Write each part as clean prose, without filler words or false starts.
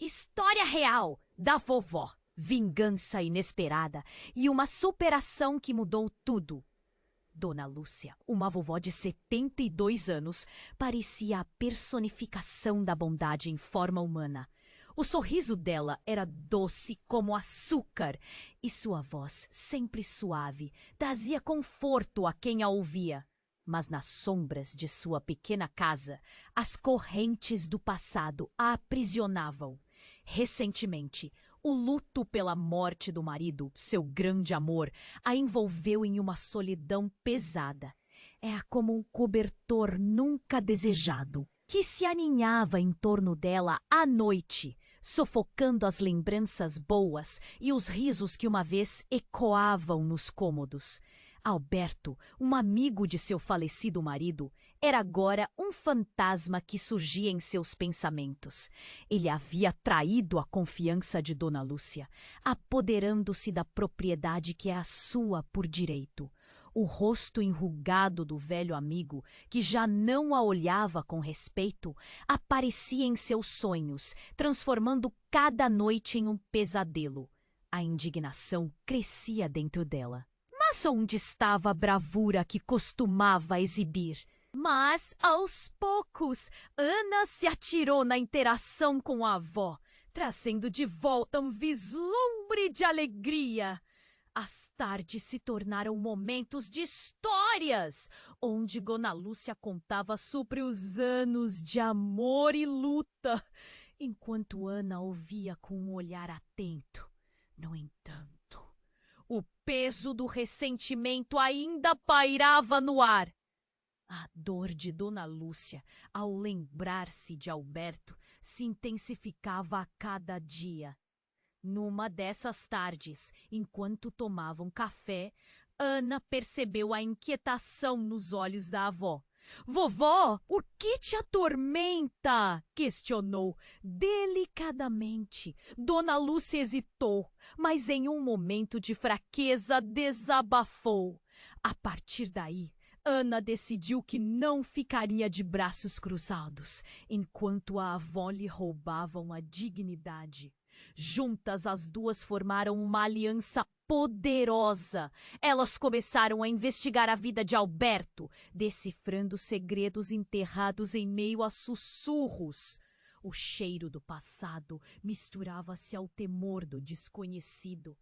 História real da vovó. Vingança inesperada e uma superação que mudou tudo. Dona Lúcia, uma vovó de 72 anos, parecia a personificação da bondade em forma humana. O sorriso dela era doce como açúcar e sua voz, sempre suave, trazia conforto a quem a ouvia. Mas nas sombras de sua pequena casa, as correntes do passado a aprisionavam. Recentemente, o luto pela morte do marido, seu grande amor, a envolveu em uma solidão pesada. Era como um cobertor nunca desejado, que se aninhava em torno dela à noite, sufocando as lembranças boas e os risos que uma vez ecoavam nos cômodos. Alberto, um amigo de seu falecido marido, era agora um fantasma que surgia em seus pensamentos. Ele havia traído a confiança de Dona Lúcia, apoderando-se da propriedade que é a sua por direito. O rosto enrugado do velho amigo, que já não a olhava com respeito, aparecia em seus sonhos, transformando cada noite em um pesadelo. A indignação crescia dentro dela. Mas onde estava a bravura que costumava exibir? Mas, aos poucos, Ana se atirou na interação com a avó, trazendo de volta um vislumbre de alegria. As tardes se tornaram momentos de histórias, onde Dona Lúcia contava sobre os anos de amor e luta, enquanto Ana ouvia com um olhar atento. No entanto, o peso do ressentimento ainda pairava no ar. A dor de Dona Lúcia, ao lembrar-se de Alberto, se intensificava a cada dia. Numa dessas tardes, enquanto tomavam café, Ana percebeu a inquietação nos olhos da avó. "Vovó, o que te atormenta?" questionou delicadamente. Dona Lúcia hesitou, mas em um momento de fraqueza desabafou. A partir daí, Ana decidiu que não ficaria de braços cruzados, enquanto a avó lhe roubavam a dignidade. Juntas, as duas formaram uma aliança poderosa. Elas começaram a investigar a vida de Alberto, decifrando segredos enterrados em meio a sussurros. O cheiro do passado misturava-se ao temor do desconhecido.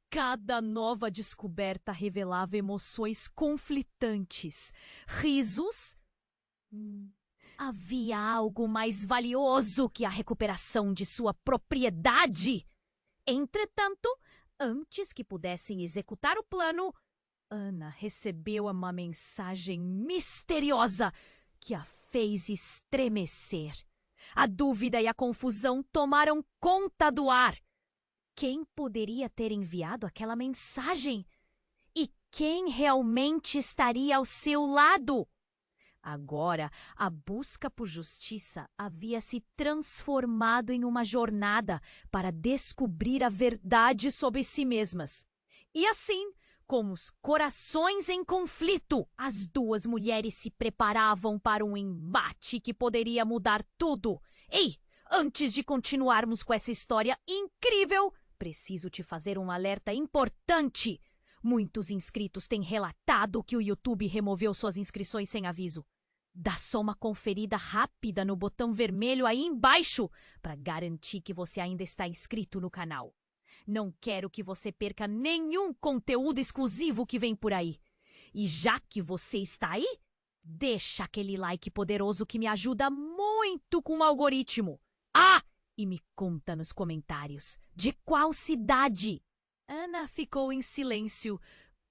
Cada nova descoberta revelava emoções conflitantes. Risos? Havia algo mais valioso que a recuperação de sua propriedade. Entretanto, antes que pudessem executar o plano, Ana recebeu uma mensagem misteriosa que a fez estremecer. A dúvida e a confusão tomaram conta do ar. Quem poderia ter enviado aquela mensagem? E quem realmente estaria ao seu lado? Agora, a busca por justiça havia se transformado em uma jornada para descobrir a verdade sobre si mesmas. E assim, com os corações em conflito, as duas mulheres se preparavam para um embate que poderia mudar tudo. Ei, antes de continuarmos com essa história incrível, preciso te fazer um alerta importante. Muitos inscritos têm relatado que o YouTube removeu suas inscrições sem aviso. Dá só uma conferida rápida no botão vermelho aí embaixo para garantir que você ainda está inscrito no canal. Não quero que você perca nenhum conteúdo exclusivo que vem por aí. E já que você está aí, deixa aquele like poderoso que me ajuda muito com o algoritmo. Ah! E me conta nos comentários, de qual cidade? Ana ficou em silêncio,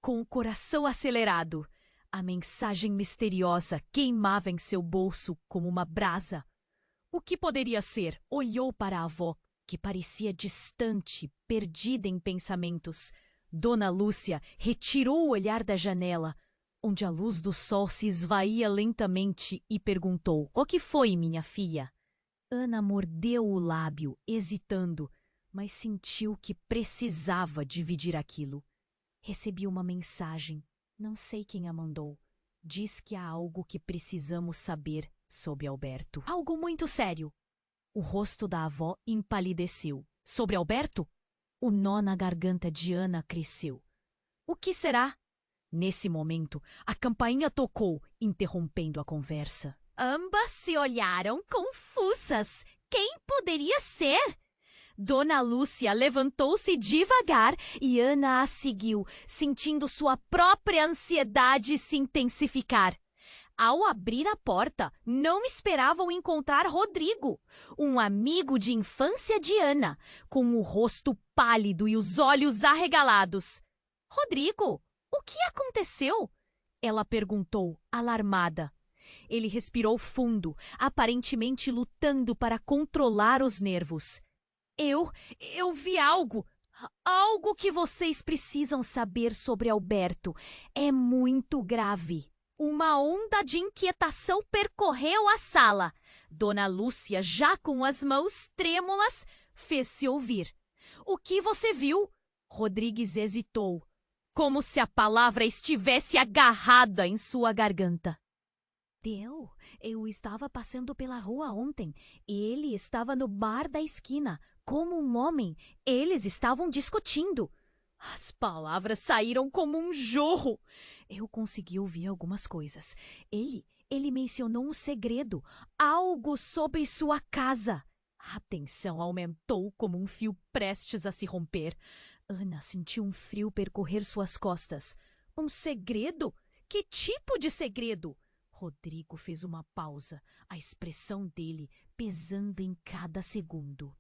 com o coração acelerado. A mensagem misteriosa queimava em seu bolso como uma brasa. O que poderia ser? Olhou para a avó, que parecia distante, perdida em pensamentos. Dona Lúcia retirou o olhar da janela, onde a luz do sol se esvaía lentamente, e perguntou: "O que foi, minha filha?" Ana mordeu o lábio, hesitando, mas sentiu que precisava dividir aquilo. "Recebi uma mensagem. Não sei quem a mandou. Diz que há algo que precisamos saber sobre Alberto. Algo muito sério." O rosto da avó empalideceu. Sobre Alberto? O nó na garganta de Ana cresceu. O que será? Nesse momento, a campainha tocou, interrompendo a conversa. Ambas se olharam confusas. Quem poderia ser? Dona Lúcia levantou-se devagar e Ana a seguiu, sentindo sua própria ansiedade se intensificar. Ao abrir a porta, não esperavam encontrar Rodrigo, um amigo de infância de Ana, com o rosto pálido e os olhos arregalados. Rodrigo, o que aconteceu? Ela perguntou, alarmada. Ele respirou fundo, aparentemente lutando para controlar os nervos. Eu vi algo. Algo que vocês precisam saber sobre Alberto. É muito grave. Uma onda de inquietação percorreu a sala. Dona Lúcia, já com as mãos trêmulas, fez-se ouvir. O que você viu? Rodrigues hesitou, como se a palavra estivesse agarrada em sua garganta. Eu estava passando pela rua ontem. Ele estava no bar da esquina. Como um homem, eles estavam discutindo. As palavras saíram como um jorro. Eu consegui ouvir algumas coisas. Ele mencionou um segredo, algo sobre sua casa. A tensão aumentou como um fio prestes a se romper. Ana sentiu um frio percorrer suas costas. Um segredo? Que tipo de segredo? Rodrigo fez uma pausa, a expressão dele pesando em cada segundo.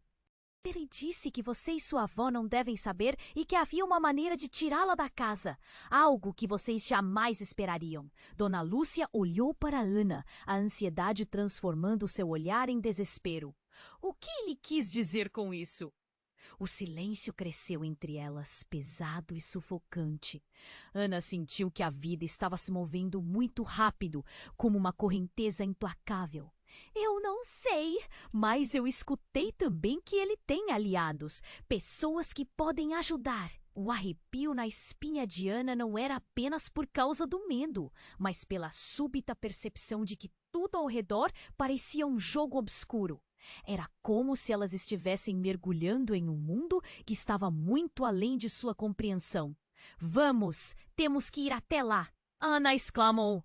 Ele disse que você e sua avó não devem saber e que havia uma maneira de tirá-la da casa. Algo que vocês jamais esperariam. Dona Lúcia olhou para Ana, a ansiedade transformando seu olhar em desespero. O que ele quis dizer com isso? O silêncio cresceu entre elas, pesado e sufocante. Ana sentiu que a vida estava se movendo muito rápido, como uma correnteza implacável. Eu não sei, mas eu escutei também que ele tem aliados, pessoas que podem ajudar. O arrepio na espinha de Ana não era apenas por causa do medo, mas pela súbita percepção de que tudo ao redor parecia um jogo obscuro. Era como se elas estivessem mergulhando em um mundo que estava muito além de sua compreensão. Vamos, temos que ir até lá, Ana exclamou,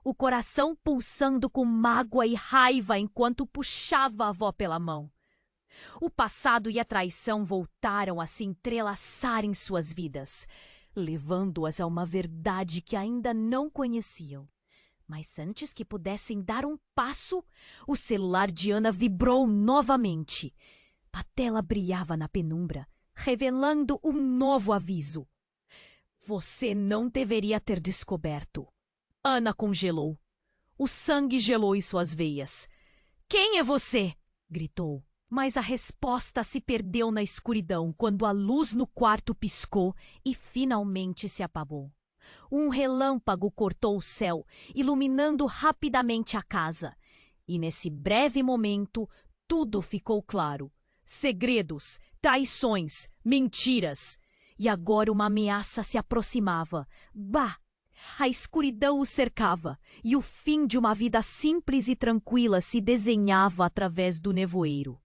o coração pulsando com mágoa e raiva enquanto puxava a avó pela mão. O passado e a traição voltaram a se entrelaçar em suas vidas, levando-as a uma verdade que ainda não conheciam. Mas antes que pudessem dar um passo, o celular de Ana vibrou novamente. A tela brilhava na penumbra, revelando um novo aviso. Você não deveria ter descoberto. Ana congelou. O sangue gelou em suas veias. Quem é você? Gritou. Mas a resposta se perdeu na escuridão quando a luz no quarto piscou e finalmente se apagou. Um relâmpago cortou o céu, iluminando rapidamente a casa. E nesse breve momento, tudo ficou claro. Segredos, traições, mentiras. E agora uma ameaça se aproximava. Bah! A escuridão o cercava, e o fim de uma vida simples e tranquila se desenhava através do nevoeiro.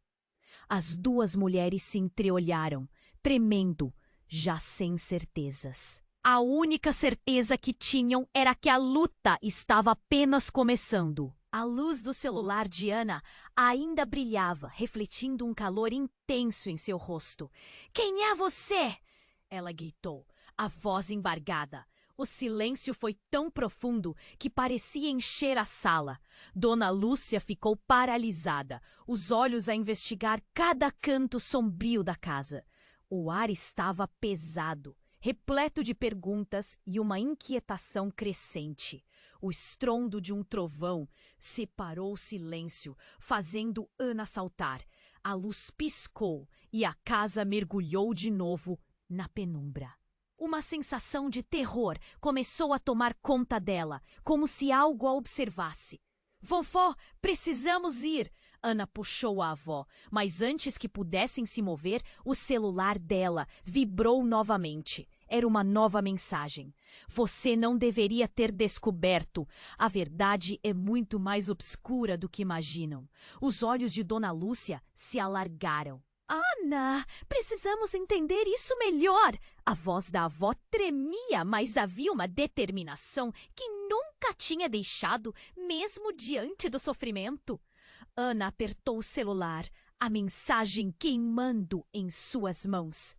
As duas mulheres se entreolharam, tremendo, já sem certezas. A única certeza que tinham era que a luta estava apenas começando. A luz do celular de Ana ainda brilhava, refletindo um calor intenso em seu rosto. Quem é você? Ela gritou, a voz embargada. O silêncio foi tão profundo que parecia encher a sala. Dona Lúcia ficou paralisada, os olhos a investigar cada canto sombrio da casa. O ar estava pesado, repleto de perguntas e uma inquietação crescente. O estrondo de um trovão separou o silêncio, fazendo Ana saltar. A luz piscou e a casa mergulhou de novo na penumbra. Uma sensação de terror começou a tomar conta dela, como se algo a observasse. Vovó, precisamos ir! Ana puxou a avó, mas antes que pudessem se mover, o celular dela vibrou novamente. era uma nova mensagem. Você não deveria ter descoberto. A verdade é muito mais obscura do que imaginam. Os olhos de Dona Lúcia se alargaram. Ana, precisamos entender isso melhor. A voz da avó tremia, mas havia uma determinação que nunca tinha deixado, mesmo diante do sofrimento. Ana apertou o celular, a mensagem queimando em suas mãos.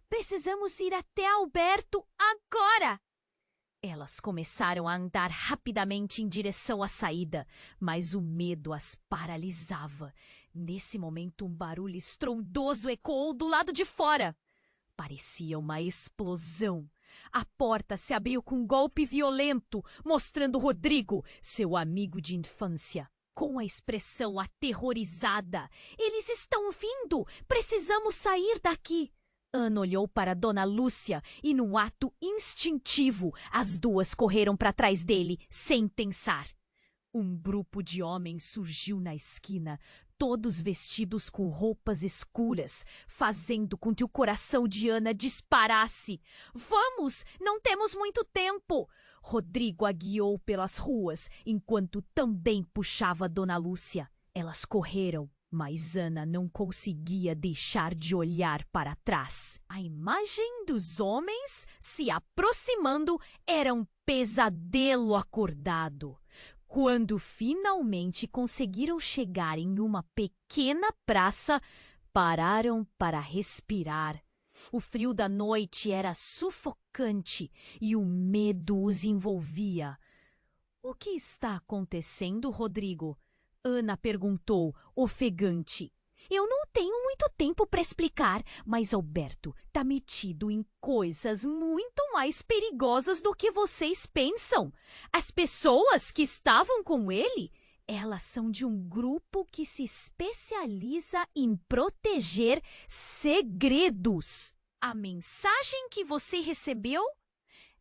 Precisamos ir até Alberto agora! Elas começaram a andar rapidamente em direção à saída, mas o medo as paralisava. Nesse momento, um barulho estrondoso ecoou do lado de fora. Parecia uma explosão. A porta se abriu com um golpe violento, mostrando Rodrigo, seu amigo de infância. Com a expressão aterrorizada. Eles estão vindo! Precisamos sair daqui! Ana olhou para Dona Lúcia e, num ato instintivo, as duas correram para trás dele, sem pensar. Um grupo de homens surgiu na esquina, todos vestidos com roupas escuras, fazendo com que o coração de Ana disparasse. Vamos! Não temos muito tempo! Rodrigo a guiou pelas ruas, enquanto também puxava Dona Lúcia. Elas correram, mas Ana não conseguia deixar de olhar para trás. A imagem dos homens se aproximando era um pesadelo acordado. Quando finalmente conseguiram chegar em uma pequena praça, pararam para respirar. O frio da noite era sufocante e o medo os envolvia. — O que está acontecendo, Rodrigo? Ana perguntou, ofegante. — Eu não tenho muito tempo para explicar, mas Alberto está metido em coisas muito mais perigosas do que vocês pensam. As pessoas que estavam com ele, elas são de um grupo que se especializa em proteger segredos. A mensagem que você recebeu,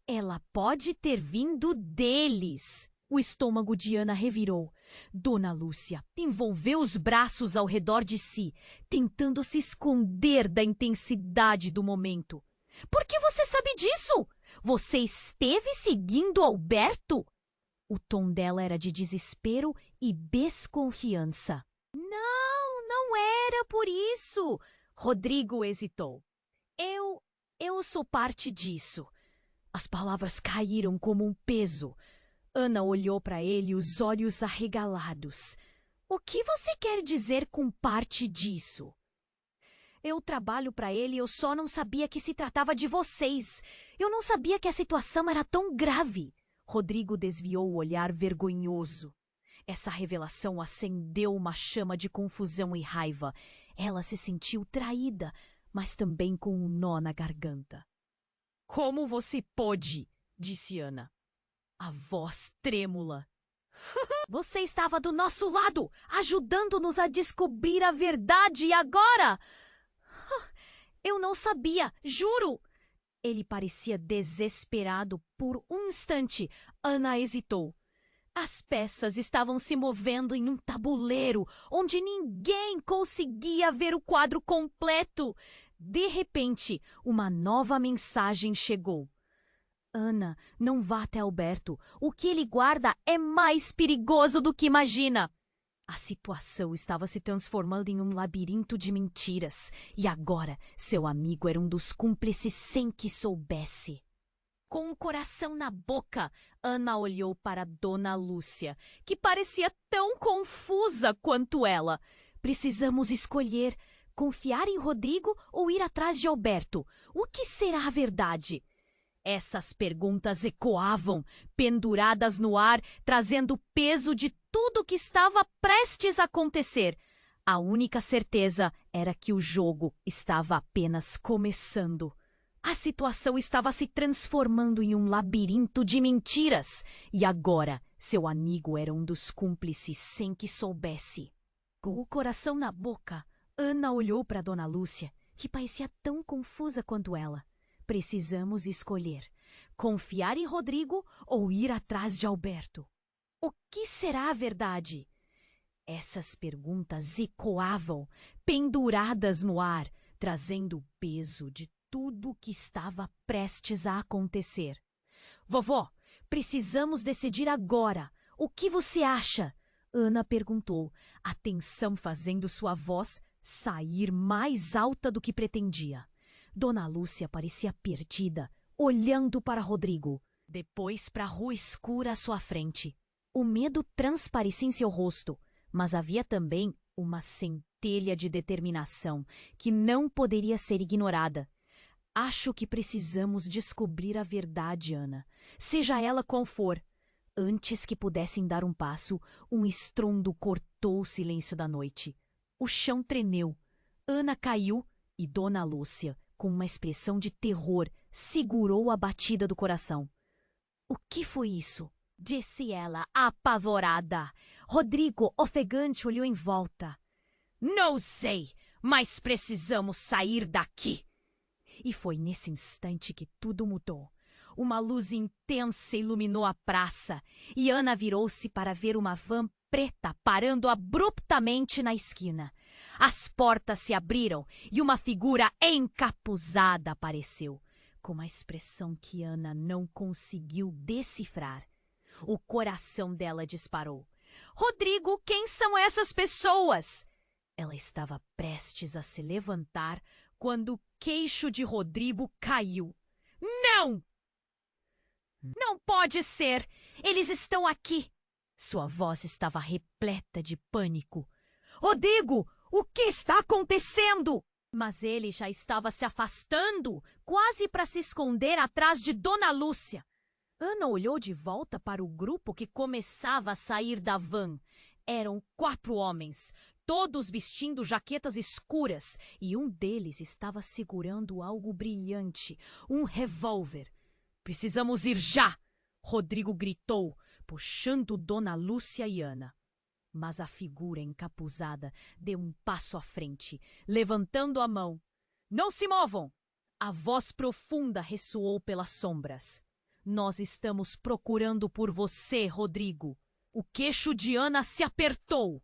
ela pode ter vindo deles. O estômago de Ana revirou. Dona Lúcia envolveu os braços ao redor de si, tentando se esconder da intensidade do momento. — Por que você sabe disso? Você esteve seguindo Alberto? O tom dela era de desespero e desconfiança. — Não era por isso. Rodrigo hesitou. Eu sou parte disso. As palavras caíram como um peso. Ana olhou para ele, os olhos arregalados. — O que você quer dizer com parte disso? — Eu trabalho para ele e eu só não sabia que se tratava de vocês. Eu não sabia que a situação era tão grave. Rodrigo desviou o olhar vergonhoso. Essa revelação acendeu uma chama de confusão e raiva. Ela se sentiu traída, mas também com um nó na garganta. — Como você pôde? Disse Ana. A voz trêmula. — Você estava do nosso lado, ajudando-nos a descobrir a verdade e agora... — Eu não sabia, juro! Ele parecia desesperado por um instante. Ana hesitou. As peças estavam se movendo em um tabuleiro, onde ninguém conseguia ver o quadro completo. De repente, uma nova mensagem chegou. — Ana, não vá até Alberto. O que ele guarda é mais perigoso do que imagina. A situação estava se transformando em um labirinto de mentiras. E agora, seu amigo era um dos cúmplices sem que soubesse. Com o coração na boca, Ana olhou para Dona Lúcia, que parecia tão confusa quanto ela. Precisamos escolher, confiar em Rodrigo ou ir atrás de Alberto. O que será a verdade? Essas perguntas ecoavam, penduradas no ar, trazendo o peso de tudo que estava prestes a acontecer. A única certeza era que o jogo estava apenas começando. A situação estava se transformando em um labirinto de mentiras. E agora, seu amigo era um dos cúmplices sem que soubesse. Com o coração na boca, Ana olhou para Dona Lúcia, que parecia tão confusa quanto ela. Precisamos escolher, confiar em Rodrigo ou ir atrás de Alberto. O que será a verdade? Essas perguntas ecoavam, penduradas no ar, trazendo o peso de tudo o que estava prestes a acontecer. Vovó, precisamos decidir agora. O que você acha? Ana perguntou, a tensão fazendo sua voz sair mais alta do que pretendia. Dona Lúcia parecia perdida, olhando para Rodrigo, depois para a rua escura à sua frente. O medo transparecia em seu rosto, mas havia também uma centelha de determinação que não poderia ser ignorada. Acho que precisamos descobrir a verdade, Ana, seja ela qual for. Antes que pudessem dar um passo, um estrondo cortou o silêncio da noite. O chão tremeu. Ana caiu e Dona Lúcia, com uma expressão de terror, segurou a batida do coração. O que foi isso? Disse ela, apavorada. Rodrigo, ofegante, olhou em volta. Não sei, mas precisamos sair daqui. E foi nesse instante que tudo mudou. Uma luz intensa iluminou a praça e Ana virou-se para ver uma van preta parando abruptamente na esquina. As portas se abriram e uma figura encapuzada apareceu, com uma expressão que Ana não conseguiu decifrar. O coração dela disparou. Rodrigo, quem são essas pessoas? Ela estava prestes a se levantar quando o queixo de Rodrigo caiu. Não! Não pode ser! Eles estão aqui! Sua voz estava repleta de pânico. Rodrigo, o que está acontecendo? Mas ele já estava se afastando, quase para se esconder atrás de Dona Lúcia. Ana olhou de volta para o grupo que começava a sair da van. Eram 4 homens, todos vestindo jaquetas escuras, e um deles estava segurando algo brilhante, um revólver. Precisamos ir já! Rodrigo gritou, puxando Dona Lúcia e Ana. Mas a figura encapuzada deu um passo à frente, levantando a mão. Não se movam! A voz profunda ressoou pelas sombras. Nós estamos procurando por você, Rodrigo. O queixo de Ana se apertou.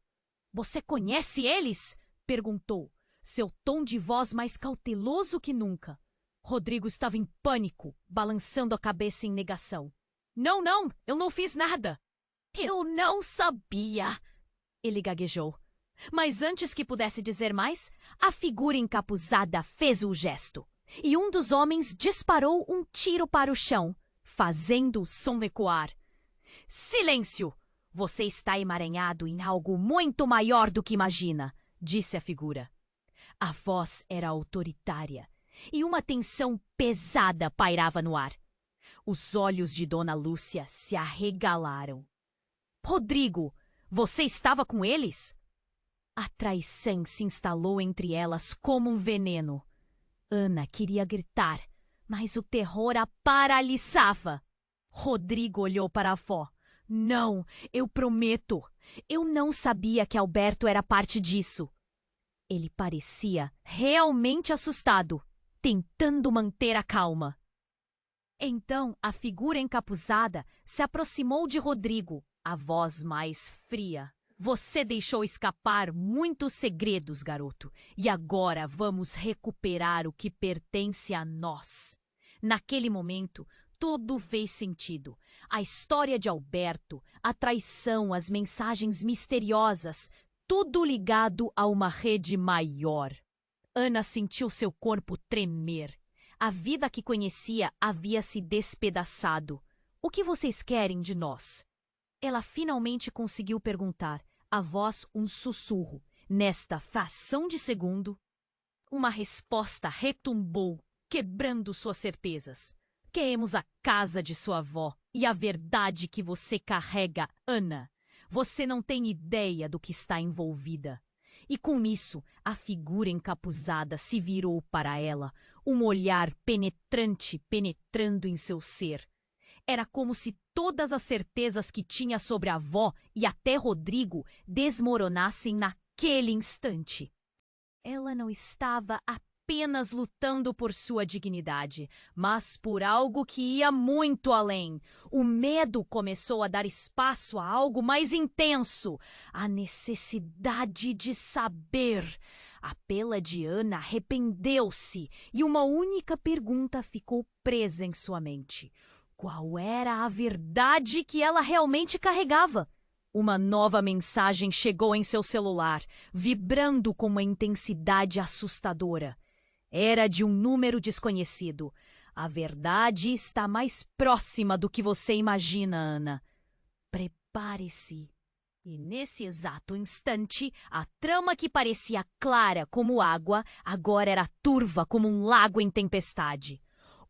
Você conhece eles? Perguntou, seu tom de voz mais cauteloso que nunca. Rodrigo estava em pânico, balançando a cabeça em negação. Não, eu não fiz nada. Eu não sabia, ele gaguejou. Mas antes que pudesse dizer mais, a figura encapuzada fez o gesto. E um dos homens disparou um tiro para o chão, fazendo o som ecoar. Silêncio! Você está emaranhado em algo muito maior do que imagina, disse a figura. A voz era autoritária e uma tensão pesada pairava no ar. Os olhos de Dona Lúcia se arregalaram. Rodrigo, você estava com eles? A traição se instalou entre elas como um veneno. Ana queria gritar, mas o terror a paralisava. Rodrigo olhou para a avó. Não, eu prometo. Eu não sabia que Alberto era parte disso. Ele parecia realmente assustado, tentando manter a calma. Então a figura encapuzada se aproximou de Rodrigo, a voz mais fria. Você deixou escapar muitos segredos, garoto, e agora vamos recuperar o que pertence a nós. Naquele momento, tudo fez sentido. A história de Alberto, a traição, as mensagens misteriosas, tudo ligado a uma rede maior. Ana sentiu seu corpo tremer. A vida que conhecia havia se despedaçado. O que vocês querem de nós? Ela finalmente conseguiu perguntar, a voz um sussurro. Nesta fração de segundo, uma resposta retumbou, quebrando suas certezas. Queremos a casa de sua avó e a verdade que você carrega, Ana. Você não tem ideia do que está envolvida. E com isso, a figura encapuzada se virou para ela, um olhar penetrante penetrando em seu ser. Era como se todas as certezas que tinha sobre a avó e até Rodrigo desmoronassem naquele instante. Ela não estava apenas lutando por sua dignidade, mas por algo que ia muito além. O medo começou a dar espaço a algo mais intenso, a necessidade de saber, A pela de Ana arrependeu-se e uma única pergunta ficou presa em sua mente. Qual era a verdade que ela realmente carregava? Uma nova mensagem chegou em seu celular, vibrando com uma intensidade assustadora. Era de um número desconhecido. A verdade está mais próxima do que você imagina, Ana. Prepare-se. E nesse exato instante, a trama que parecia clara como água, agora era turva como um lago em tempestade.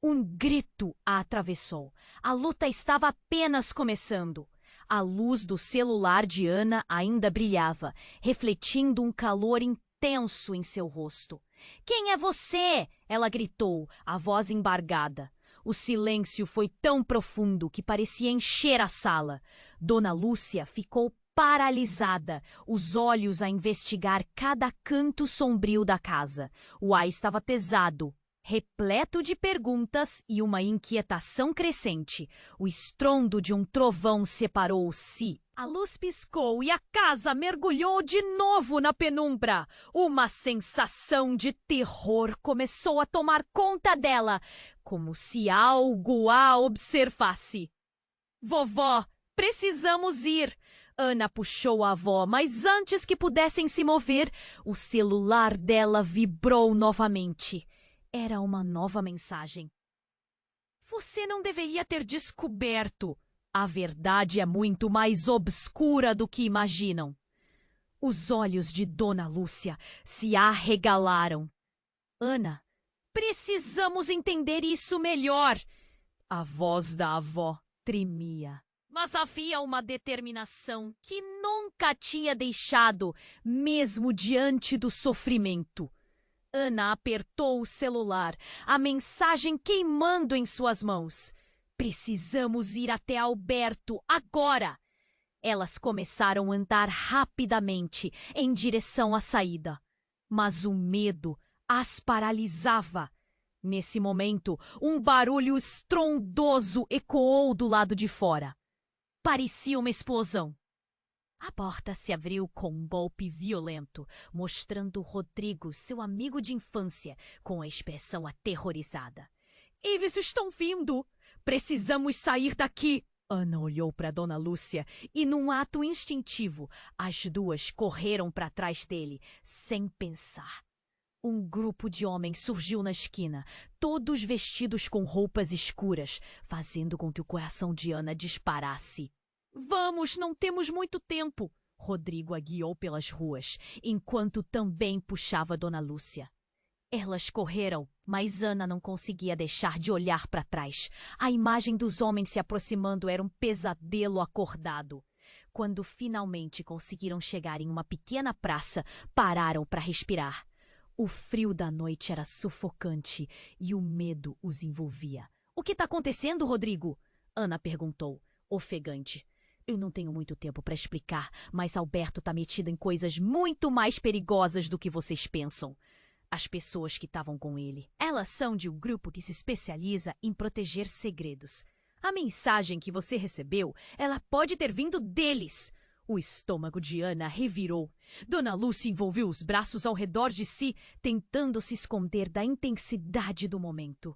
Um grito a atravessou. A luta estava apenas começando. A luz do celular de Ana ainda brilhava, refletindo um calor intenso em seu rosto. "Quem é você?" ela gritou, a voz embargada. O silêncio foi tão profundo que parecia encher a sala. Dona Lúcia ficou paralisada, os olhos a investigar cada canto sombrio da casa. O ar estava pesado, repleto de perguntas e uma inquietação crescente. O estrondo de um trovão separou-se. A luz piscou e a casa mergulhou de novo na penumbra. Uma sensação de terror começou a tomar conta dela, como se algo a observasse. "Vovó, precisamos ir!" Ana puxou a avó, mas antes que pudessem se mover, o celular dela vibrou novamente. Era uma nova mensagem. "Você não deveria ter descoberto. A verdade é muito mais obscura do que imaginam." Os olhos de Dona Lúcia se arregalaram. "Ana, precisamos entender isso melhor." A voz da avó tremia. Mas havia uma determinação que nunca tinha deixado, mesmo diante do sofrimento. Ana apertou o celular, a mensagem queimando em suas mãos. "Precisamos ir até Alberto, agora!" Elas começaram a andar rapidamente em direção à saída. Mas o medo as paralisava. Nesse momento, um barulho estrondoso ecoou do lado de fora. Parecia uma explosão. A porta se abriu com um golpe violento, mostrando Rodrigo, seu amigo de infância, com a expressão aterrorizada. "Eles estão vindo! Precisamos sair daqui!" Ana olhou para Dona Lúcia e, num ato instintivo, as duas correram para trás dele, sem pensar. Um grupo de homens surgiu na esquina, todos vestidos com roupas escuras, fazendo com que o coração de Ana disparasse. "Vamos, não temos muito tempo." Rodrigo a guiou pelas ruas, enquanto também puxava Dona Lúcia. Elas correram, mas Ana não conseguia deixar de olhar para trás. A imagem dos homens se aproximando era um pesadelo acordado. Quando finalmente conseguiram chegar em uma pequena praça, pararam para respirar. O frio da noite era sufocante e o medo os envolvia. "O que está acontecendo, Rodrigo?" Ana perguntou, ofegante. "Eu não tenho muito tempo para explicar, mas Alberto está metido em coisas muito mais perigosas do que vocês pensam." As pessoas que estavam com ele. Elas são de um grupo que se especializa em proteger segredos. A mensagem que você recebeu, ela pode ter vindo deles. O estômago de Ana revirou. Dona Lúcia envolveu os braços ao redor de si, tentando se esconder da intensidade do momento.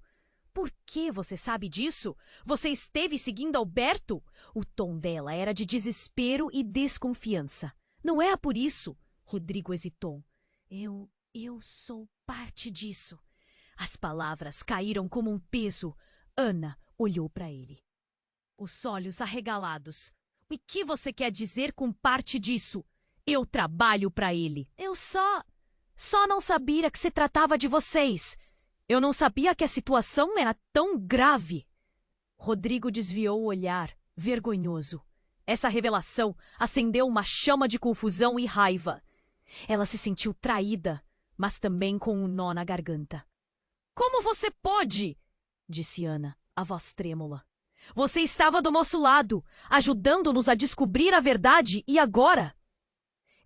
"Por que você sabe disso? Você esteve seguindo Alberto?" O tom dela era de desespero e desconfiança. "Não é por isso." Rodrigo hesitou. Eu sou parte disso." As palavras caíram como um peso. Ana olhou para ele. Os olhos arregalados. "O que você quer dizer com parte disso?" "Eu trabalho para ele." "Eu só não sabia que se tratava de vocês. Eu não sabia que a situação era tão grave." Rodrigo desviou o olhar, vergonhoso. Essa revelação acendeu uma chama de confusão e raiva. Ela se sentiu traída, mas também com um nó na garganta. "Como você pode?" disse Ana, a voz trêmula. "Você estava do nosso lado, ajudando-nos a descobrir a verdade, e agora?"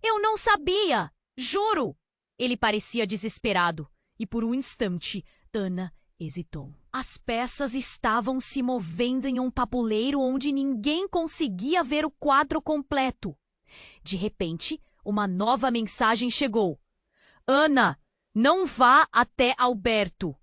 "Eu não sabia, juro!" Ele parecia desesperado, e por um instante, Ana hesitou. As peças estavam se movendo em um tabuleiro onde ninguém conseguia ver o quadro completo. De repente, uma nova mensagem chegou. Ana, não vá até Alberto.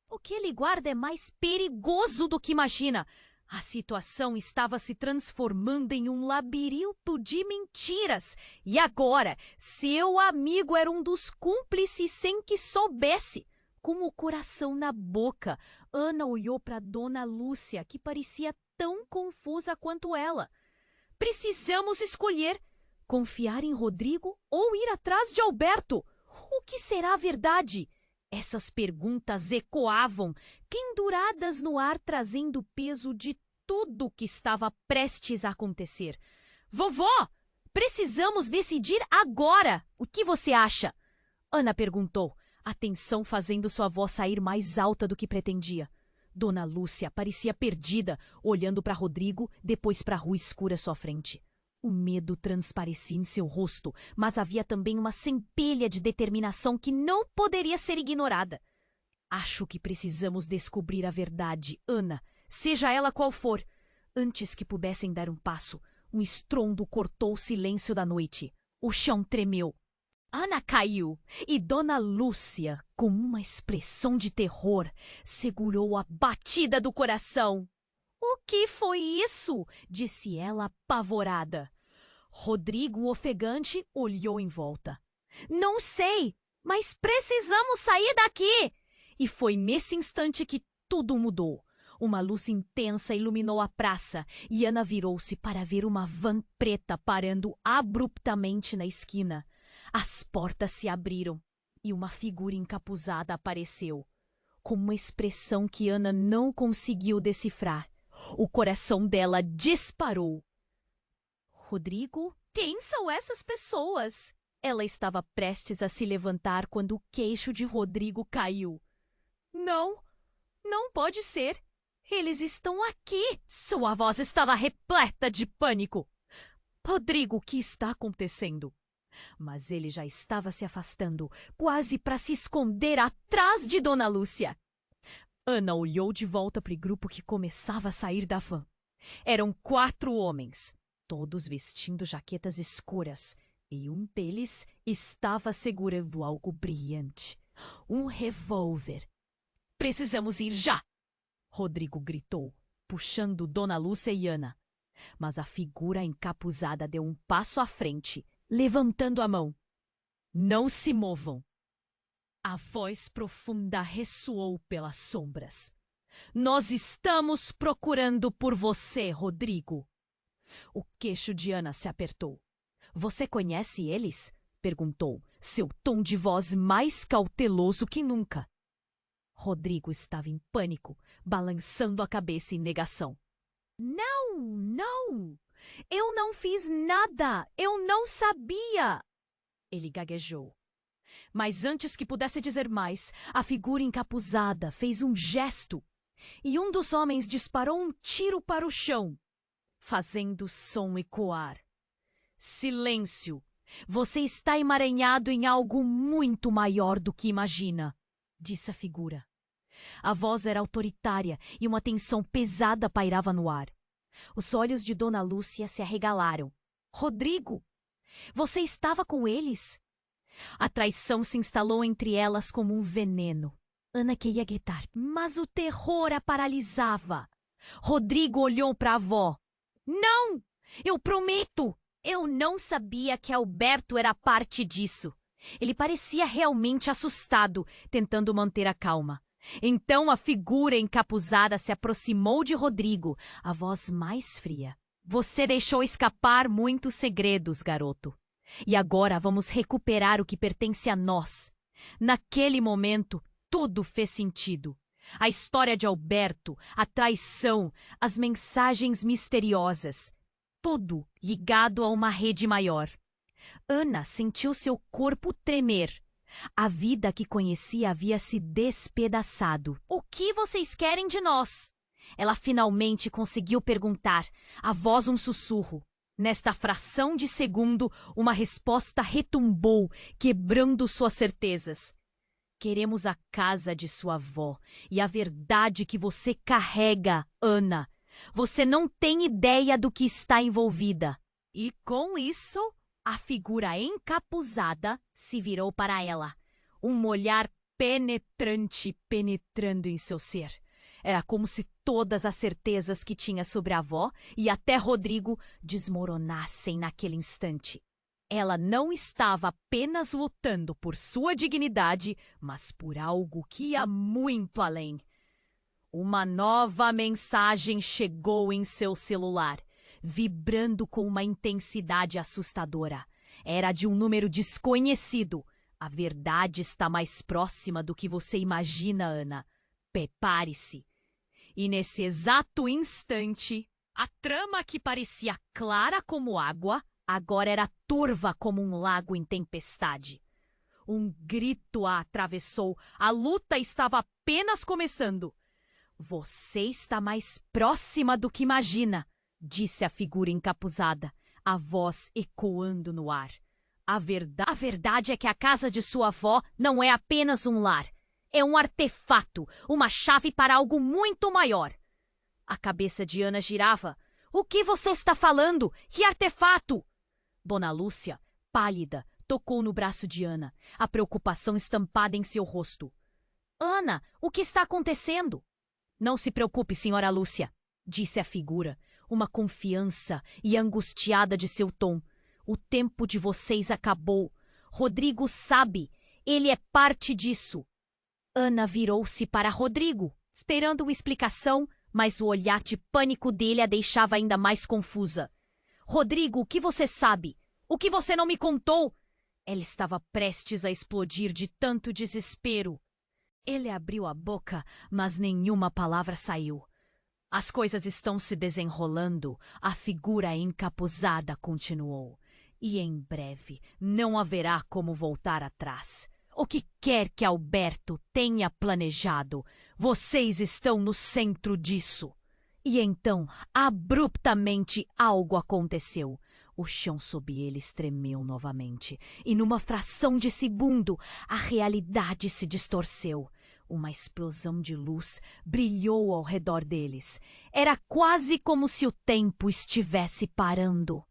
O que ele guarda é mais perigoso do que imagina. A situação estava se transformando em um labirinto de mentiras. E agora, seu amigo era um dos cúmplices sem que soubesse. Com o coração na boca, Ana olhou para Dona Lúcia, que parecia tão confusa quanto ela. Precisamos escolher: confiar em Rodrigo ou ir atrás de Alberto? O que será a verdade? Essas perguntas ecoavam, penduradas no ar, trazendo o peso de tudo o que estava prestes a acontecer. Vovó, precisamos decidir agora. O que você acha? Ana perguntou, a tensão fazendo sua voz sair mais alta do que pretendia. Dona Lúcia parecia perdida, olhando para Rodrigo, depois para a rua escura à sua frente. O medo transparecia em seu rosto, mas havia também uma centelha de determinação que não poderia ser ignorada. Acho que precisamos descobrir a verdade, Ana, seja ela qual for. Antes que pudessem dar um passo, um estrondo cortou o silêncio da noite. O chão tremeu. Ana caiu e Dona Lúcia, com uma expressão de terror, segurou a batida do coração. O que foi isso? Disse ela apavorada. Rodrigo, ofegante, olhou em volta. Não sei, mas precisamos sair daqui! E foi nesse instante que tudo mudou. Uma luz intensa iluminou a praça e Ana virou-se para ver uma van preta parando abruptamente na esquina. As portas se abriram e uma figura encapuzada apareceu, com uma expressão que Ana não conseguiu decifrar. O coração dela disparou. Rodrigo, quem são essas pessoas? Ela estava prestes a se levantar quando o queixo de Rodrigo caiu. Não, não pode ser. Eles estão aqui. Sua voz estava repleta de pânico. Rodrigo, o que está acontecendo? Mas ele já estava se afastando, quase para se esconder atrás de Dona Lúcia. Ana olhou de volta para o grupo que começava a sair da van. Eram 4 homens, todos vestindo jaquetas escuras, e um deles estava segurando algo brilhante, um revólver. Precisamos ir já! Rodrigo gritou, puxando Dona Lúcia e Ana. Mas a figura encapuzada deu um passo à frente, levantando a mão. Não se movam! A voz profunda ressoou pelas sombras. Nós estamos procurando por você, Rodrigo. O queixo de Ana se apertou. Você conhece eles? Perguntou, seu tom de voz mais cauteloso que nunca. Rodrigo estava em pânico, balançando a cabeça em negação. Não, não! Eu não fiz nada! Eu não sabia! Ele gaguejou. Mas antes que pudesse dizer mais, a figura encapuzada fez um gesto e um dos homens disparou um tiro para o chão, fazendo o som ecoar. Silêncio! Você está emaranhado em algo muito maior do que imagina, disse a figura. A voz era autoritária e uma tensão pesada pairava no ar. Os olhos de Dona Lúcia se arregalaram. Rodrigo! Você estava com eles? A traição se instalou entre elas como um veneno. Ana queria gritar, mas o terror a paralisava. Rodrigo olhou para a avó. Não! Eu prometo! Eu não sabia que Alberto era parte disso. Ele parecia realmente assustado, tentando manter a calma. Então a figura encapuzada se aproximou de Rodrigo, a voz mais fria. Você deixou escapar muitos segredos, garoto. E agora vamos recuperar o que pertence a nós. Naquele momento, tudo fez sentido. A história de Alberto, a traição, as mensagens misteriosas. Tudo ligado a uma rede maior. Ana sentiu seu corpo tremer. A vida que conhecia havia se despedaçado. O que vocês querem de nós? Ela finalmente conseguiu perguntar, a voz um sussurro. Nesta fração de segundo, uma resposta retumbou, quebrando suas certezas. Queremos a casa de sua avó e a verdade que você carrega, Ana. Você não tem ideia do que está envolvida. E com isso, A figura encapuzada se virou para ela, um olhar penetrante penetrando em seu ser. Era como se todas as certezas que tinha sobre a avó e até Rodrigo desmoronassem naquele instante. Ela não estava apenas lutando por sua dignidade, mas por algo que ia muito além. Uma nova mensagem chegou em seu celular, vibrando com uma intensidade assustadora. Era de um número desconhecido. A verdade está mais próxima do que você imagina, Ana. Prepare-se. E nesse exato instante, a trama que parecia clara como água, agora era turva como um lago em tempestade. Um grito a atravessou. A luta estava apenas começando. Você está mais próxima do que imagina, disse a figura encapuzada, a voz ecoando no ar. A verdade é que a casa de sua avó não é apenas um lar. É um artefato, uma chave para algo muito maior. A cabeça de Ana girava. O que você está falando? Que artefato? Dona Lúcia, pálida, tocou no braço de Ana, a preocupação estampada em seu rosto. Ana, o que está acontecendo? Não se preocupe, senhora Lúcia, disse a figura, uma confiança e angustiada de seu tom. O tempo de vocês acabou. Rodrigo sabe. Ele é parte disso. Ana virou-se para Rodrigo, esperando uma explicação, mas o olhar de pânico dele a deixava ainda mais confusa. Rodrigo, o que você sabe? O que você não me contou? Ela estava prestes a explodir de tanto desespero. Ele abriu a boca, mas nenhuma palavra saiu. As coisas estão se desenrolando, a figura encapuzada continuou. E em breve não haverá como voltar atrás. O que quer que Alberto tenha planejado, vocês estão no centro disso. E então, abruptamente, algo aconteceu. O chão sob eles tremeu novamente, e numa fração de segundo, a realidade se distorceu. Uma explosão de luz brilhou ao redor deles. Era quase como se o tempo estivesse parando.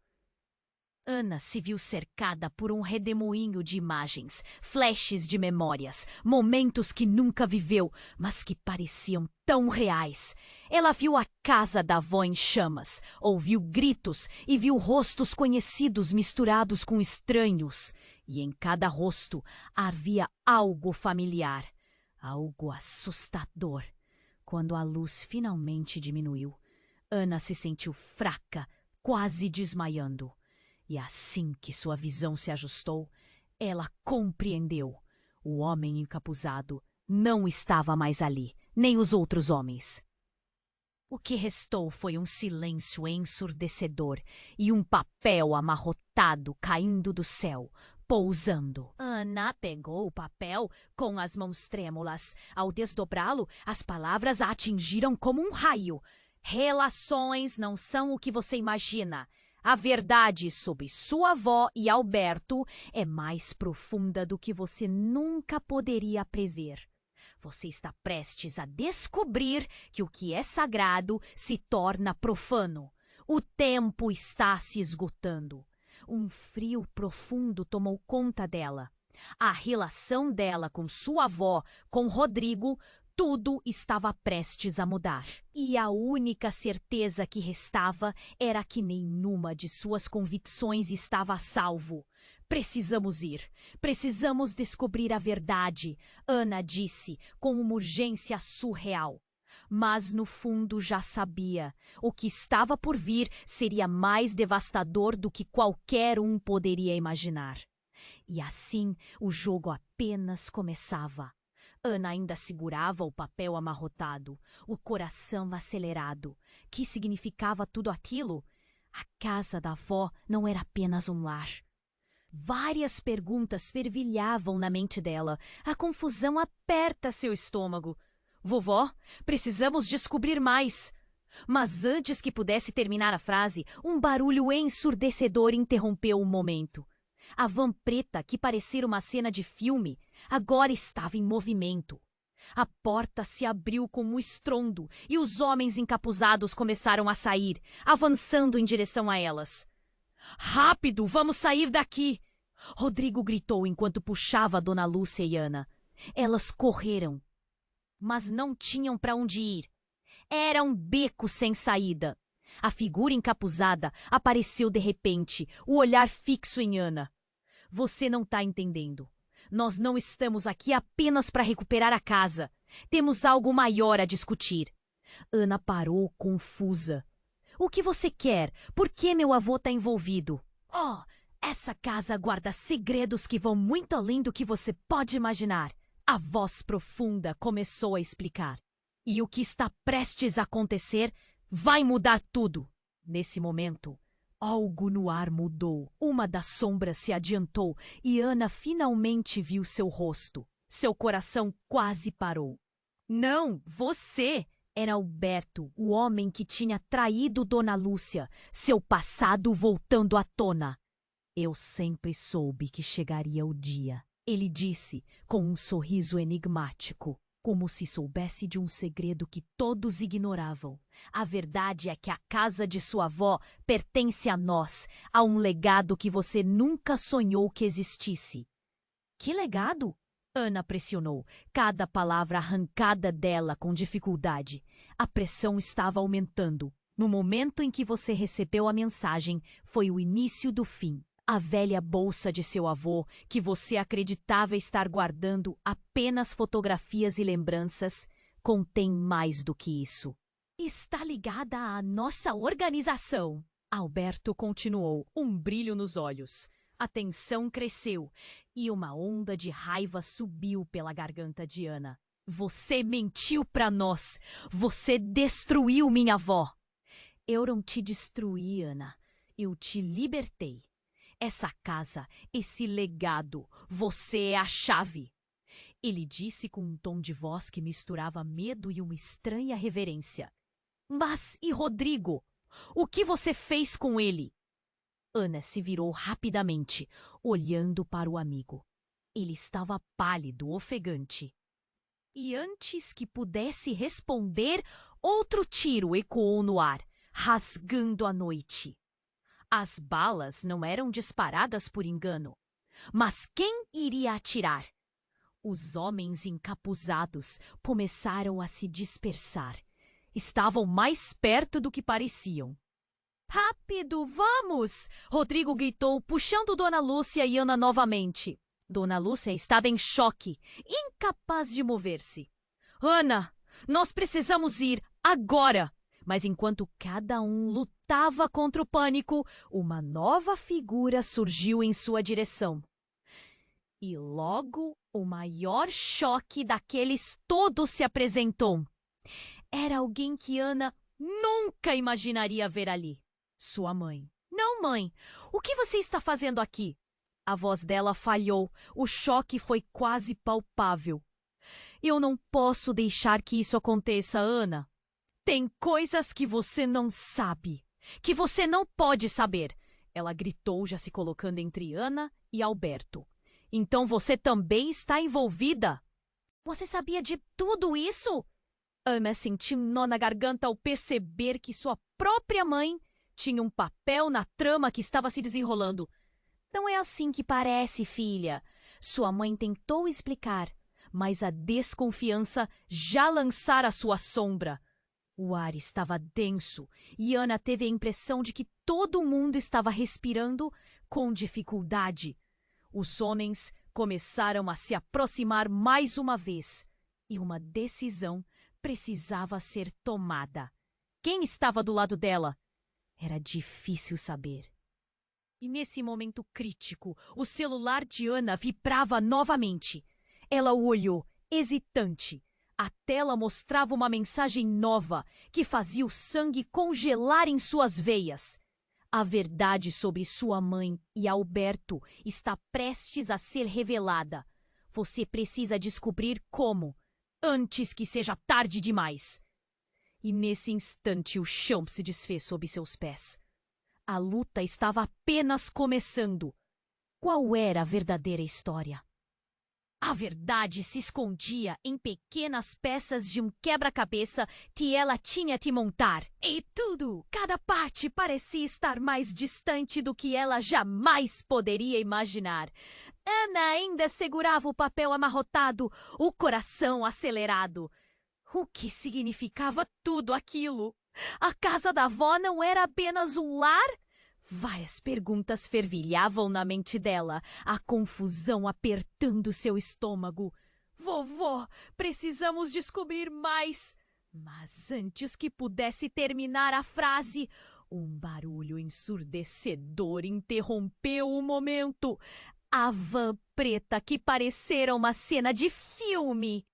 Ana se viu cercada por um redemoinho de imagens, flashes de memórias, momentos que nunca viveu, mas que pareciam tão reais. Ela viu a casa da avó em chamas, ouviu gritos e viu rostos conhecidos misturados com estranhos. E em cada rosto havia algo familiar, algo assustador. Quando a luz finalmente diminuiu, Ana se sentiu fraca, quase desmaiando. E assim que sua visão se ajustou, ela compreendeu. O homem encapuzado não estava mais ali, nem os outros homens. O que restou foi um silêncio ensurdecedor e um papel amarrotado caindo do céu, pousando. Ana pegou o papel com as mãos trêmulas. Ao desdobrá-lo, as palavras a atingiram como um raio. Relações não são o que você imagina. A verdade sobre sua avó e Alberto é mais profunda do que você nunca poderia prever. Você está prestes a descobrir que o que é sagrado se torna profano. O tempo está se esgotando. Um frio profundo tomou conta dela. A relação dela com sua avó, com Rodrigo, tudo estava prestes a mudar. E a única certeza que restava era que nenhuma de suas convicções estava a salvo. Precisamos ir. Precisamos descobrir a verdade, Ana disse, com uma urgência surreal. Mas no fundo já sabia. O que estava por vir seria mais devastador do que qualquer um poderia imaginar. E assim o jogo apenas começava. Ana ainda segurava o papel amarrotado, o coração acelerado. Que significava tudo aquilo? A casa da avó não era apenas um lar. Várias perguntas fervilhavam na mente dela. A confusão aperta seu estômago. Vovó, precisamos descobrir mais. Mas antes que pudesse terminar a frase, um barulho ensurdecedor interrompeu o momento. A van preta, que parecia uma cena de filme, agora estava em movimento. A porta se abriu com um estrondo e os homens encapuzados começaram a sair, avançando em direção a elas. Rápido, vamos sair daqui! Rodrigo gritou enquanto puxava Dona Lúcia e Ana. Elas correram, mas não tinham para onde ir. Era um beco sem saída. A figura encapuzada apareceu de repente, o olhar fixo em Ana. Você não está entendendo. Nós não estamos aqui apenas para recuperar a casa. Temos algo maior a discutir. Ana parou confusa. O que você quer? Por que meu avô está envolvido? Oh, essa casa guarda segredos que vão muito além do que você pode imaginar. A voz profunda começou a explicar. E o que está prestes a acontecer vai mudar tudo. Nesse momento, algo no ar mudou. Uma das sombras se adiantou e Ana finalmente viu seu rosto. Seu coração quase parou. Não, você! Era Alberto, o homem que tinha traído Dona Lúcia, seu passado voltando à tona. Eu sempre soube que chegaria o dia, ele disse com um sorriso enigmático, como se soubesse de um segredo que todos ignoravam. A verdade é que a casa de sua avó pertence a nós, a um legado que você nunca sonhou que existisse. Que legado? Ana pressionou, cada palavra arrancada dela com dificuldade. A pressão estava aumentando. No momento em que você recebeu a mensagem, foi o início do fim. A velha bolsa de seu avô, que você acreditava estar guardando apenas fotografias e lembranças, contém mais do que isso. Está ligada à nossa organização. Alberto continuou, um brilho nos olhos. A tensão cresceu e uma onda de raiva subiu pela garganta de Ana. Você mentiu para nós! Você destruiu minha avó! Eu não te destruí, Ana. Eu te libertei. Essa casa, esse legado, você é a chave. Ele disse com um tom de voz que misturava medo e uma estranha reverência. Mas e Rodrigo? O que você fez com ele? Ana se virou rapidamente, olhando para o amigo. Ele estava pálido, ofegante. E antes que pudesse responder, outro tiro ecoou no ar, rasgando a noite. As balas não eram disparadas por engano. Mas quem iria atirar? Os homens encapuzados começaram a se dispersar. Estavam mais perto do que pareciam. Rápido, vamos! Rodrigo gritou, puxando Dona Lúcia e Ana novamente. Dona Lúcia estava em choque, incapaz de mover-se. Ana, nós precisamos ir agora! Mas enquanto cada um lutava contra o pânico, uma nova figura surgiu em sua direção. E logo o maior choque daqueles todos se apresentou. Era alguém que Ana nunca imaginaria ver ali. Sua mãe. Não, mãe. O que você está fazendo aqui? A voz dela falhou. O choque foi quase palpável. Eu não posso deixar que isso aconteça, Ana. Tem coisas que você não sabe, que você não pode saber. Ela gritou, já se colocando entre Ana e Alberto. Então você também está envolvida? Você sabia de tudo isso? Ana sentiu um nó na garganta ao perceber que sua própria mãe tinha um papel na trama que estava se desenrolando. Não é assim que parece, filha. Sua mãe tentou explicar, mas a desconfiança já lançara sua sombra. O ar estava denso e Ana teve a impressão de que todo mundo estava respirando com dificuldade. Os homens começaram a se aproximar mais uma vez e uma decisão precisava ser tomada. Quem estava do lado dela? Era difícil saber. E nesse momento crítico, o celular de Ana vibrava novamente. Ela o olhou, hesitante. A tela mostrava uma mensagem nova que fazia o sangue congelar em suas veias. A verdade sobre sua mãe e Alberto está prestes a ser revelada. Você precisa descobrir como, antes que seja tarde demais. E nesse instante o chão se desfez sob seus pés. A luta estava apenas começando. Qual era a verdadeira história? A verdade se escondia em pequenas peças de um quebra-cabeça que ela tinha de montar. E tudo, cada parte parecia estar mais distante do que ela jamais poderia imaginar. Ana ainda segurava o papel amarrotado, o coração acelerado. O que significava tudo aquilo? A casa da avó não era apenas um lar? Várias perguntas fervilhavam na mente dela, a confusão apertando seu estômago. Vovó, precisamos descobrir mais. Mas antes que pudesse terminar a frase, um barulho ensurdecedor interrompeu o momento. A van preta, que parecera uma cena de filme,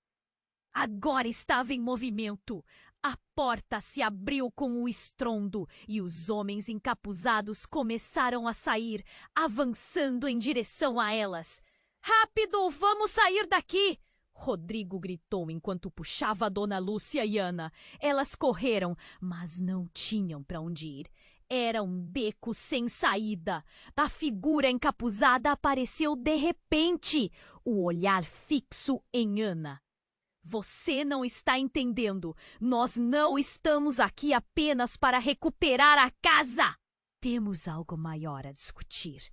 agora estava em movimento. A porta se abriu com um estrondo e os homens encapuzados começaram a sair, avançando em direção a elas. Rápido, vamos sair daqui! Rodrigo gritou enquanto puxava a Dona Lúcia e Ana. Elas correram, mas não tinham para onde ir. Era um beco sem saída. A figura encapuzada apareceu de repente, o olhar fixo em Ana. Você não está entendendo. Nós não estamos aqui apenas para recuperar a casa. Temos algo maior a discutir.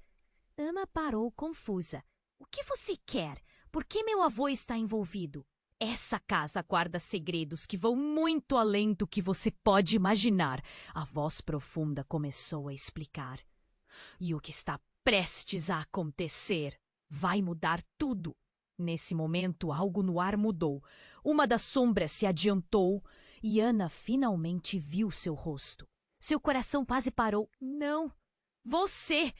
Ana parou confusa. O que você quer? Por que meu avô está envolvido? Essa casa guarda segredos que vão muito além do que você pode imaginar. A voz profunda começou a explicar. E o que está prestes a acontecer vai mudar tudo. Nesse momento, algo no ar mudou. Uma das sombras se adiantou e Ana finalmente viu seu rosto. Seu coração quase parou. Não! Você!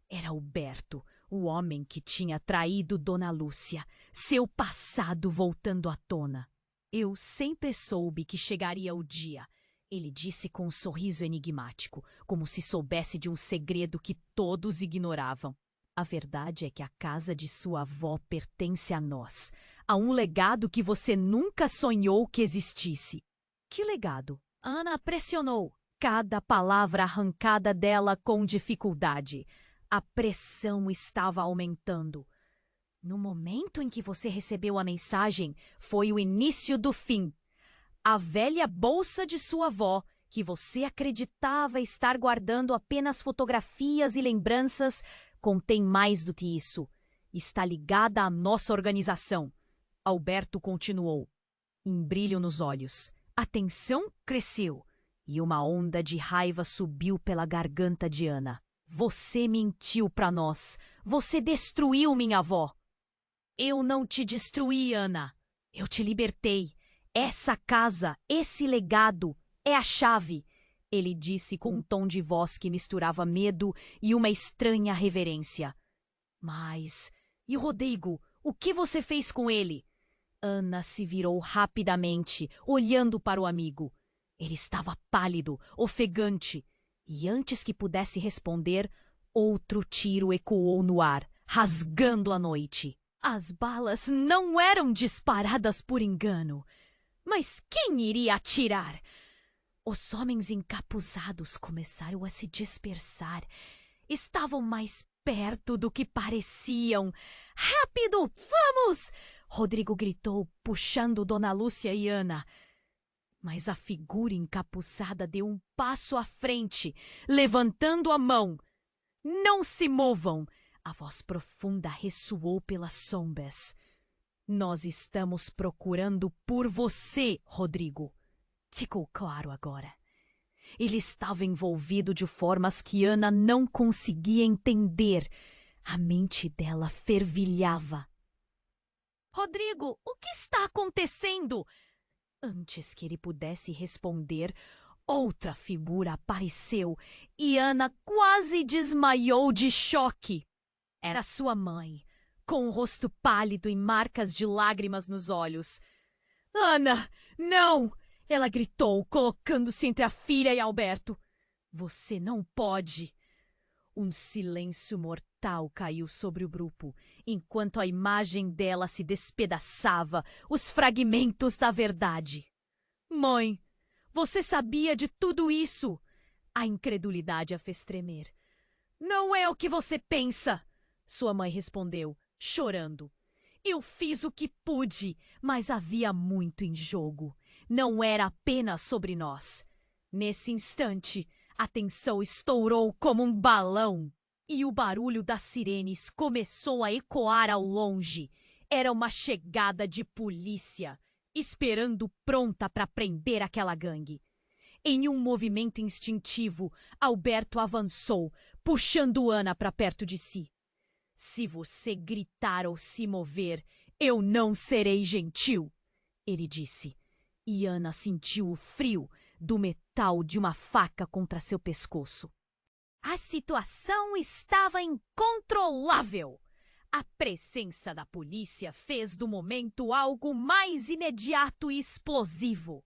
Era Alberto, o homem que tinha traído Dona Lúcia. Seu passado voltando à tona. Eu sempre soube que chegaria o dia. Ele disse com um sorriso enigmático, como se soubesse de um segredo que todos ignoravam. A verdade é que a casa de sua avó pertence a nós, a um legado que você nunca sonhou que existisse. Que legado? Ana pressionou, cada palavra arrancada dela com dificuldade. A pressão estava aumentando. No momento em que você recebeu a mensagem, foi o início do fim. A velha bolsa de sua avó, que você acreditava estar guardando apenas fotografias e lembranças, contém mais do que isso. Está ligada à nossa organização. Alberto continuou. Um brilho nos olhos. A tensão cresceu e uma onda de raiva subiu pela garganta de Ana. Você mentiu para nós. Você destruiu minha avó. Eu não te destruí, Ana. Eu te libertei. Essa casa, esse legado, é a chave. Ele disse com um tom de voz que misturava medo e uma estranha reverência. Mas, e Rodrigo, o que você fez com ele? Ana se virou rapidamente, olhando para o amigo. Ele estava pálido, ofegante, e antes que pudesse responder, outro tiro ecoou no ar, rasgando a noite. As balas não eram disparadas por engano. Mas quem iria atirar? Os homens encapuzados começaram a se dispersar. Estavam mais perto do que pareciam. Rápido, vamos! Rodrigo gritou, puxando Dona Lúcia e Ana. Mas a figura encapuçada deu um passo à frente, levantando a mão. Não se movam! A voz profunda ressoou pelas sombras. Nós estamos procurando por você, Rodrigo. Ficou claro agora. Ele estava envolvido de formas que Ana não conseguia entender. A mente dela fervilhava. Rodrigo, o que está acontecendo? Antes que ele pudesse responder, outra figura apareceu e Ana quase desmaiou de choque. Era sua mãe, com o rosto pálido e marcas de lágrimas nos olhos. Ana, não! Ela gritou, colocando-se entre a filha e Alberto. Você não pode! Um silêncio mortal caiu sobre o grupo, enquanto a imagem dela se despedaçava, os fragmentos da verdade. Mãe, você sabia de tudo isso? A incredulidade a fez tremer. Não é o que você pensa! Sua mãe respondeu, chorando. Eu fiz o que pude, mas havia muito em jogo. Não era apenas sobre nós. Nesse instante, a tensão estourou como um balão e o barulho das sirenes começou a ecoar ao longe. Era uma chegada de polícia, esperando pronta para prender aquela gangue. Em um movimento instintivo, Alberto avançou, puxando Ana para perto de si. Se você gritar ou se mover, eu não serei gentil, ele disse. E Ana sentiu o frio do metal de uma faca contra seu pescoço. A situação estava incontrolável. A presença da polícia fez do momento algo mais imediato e explosivo.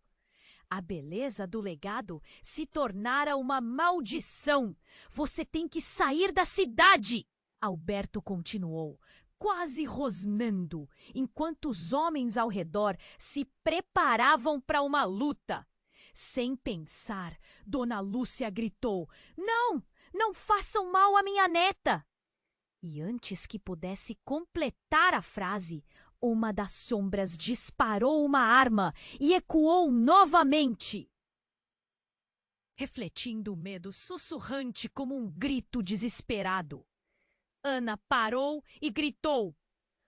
A beleza do legado se tornara uma maldição. Você tem que sair da cidade! Alberto continuou, quase rosnando, enquanto os homens ao redor se preparavam para uma luta. Sem pensar, Dona Lúcia gritou: Não! Não façam mal à minha neta! E antes que pudesse completar a frase, uma das sombras disparou uma arma e ecoou novamente. Refletindo o medo sussurrante como um grito desesperado. Ana parou e gritou: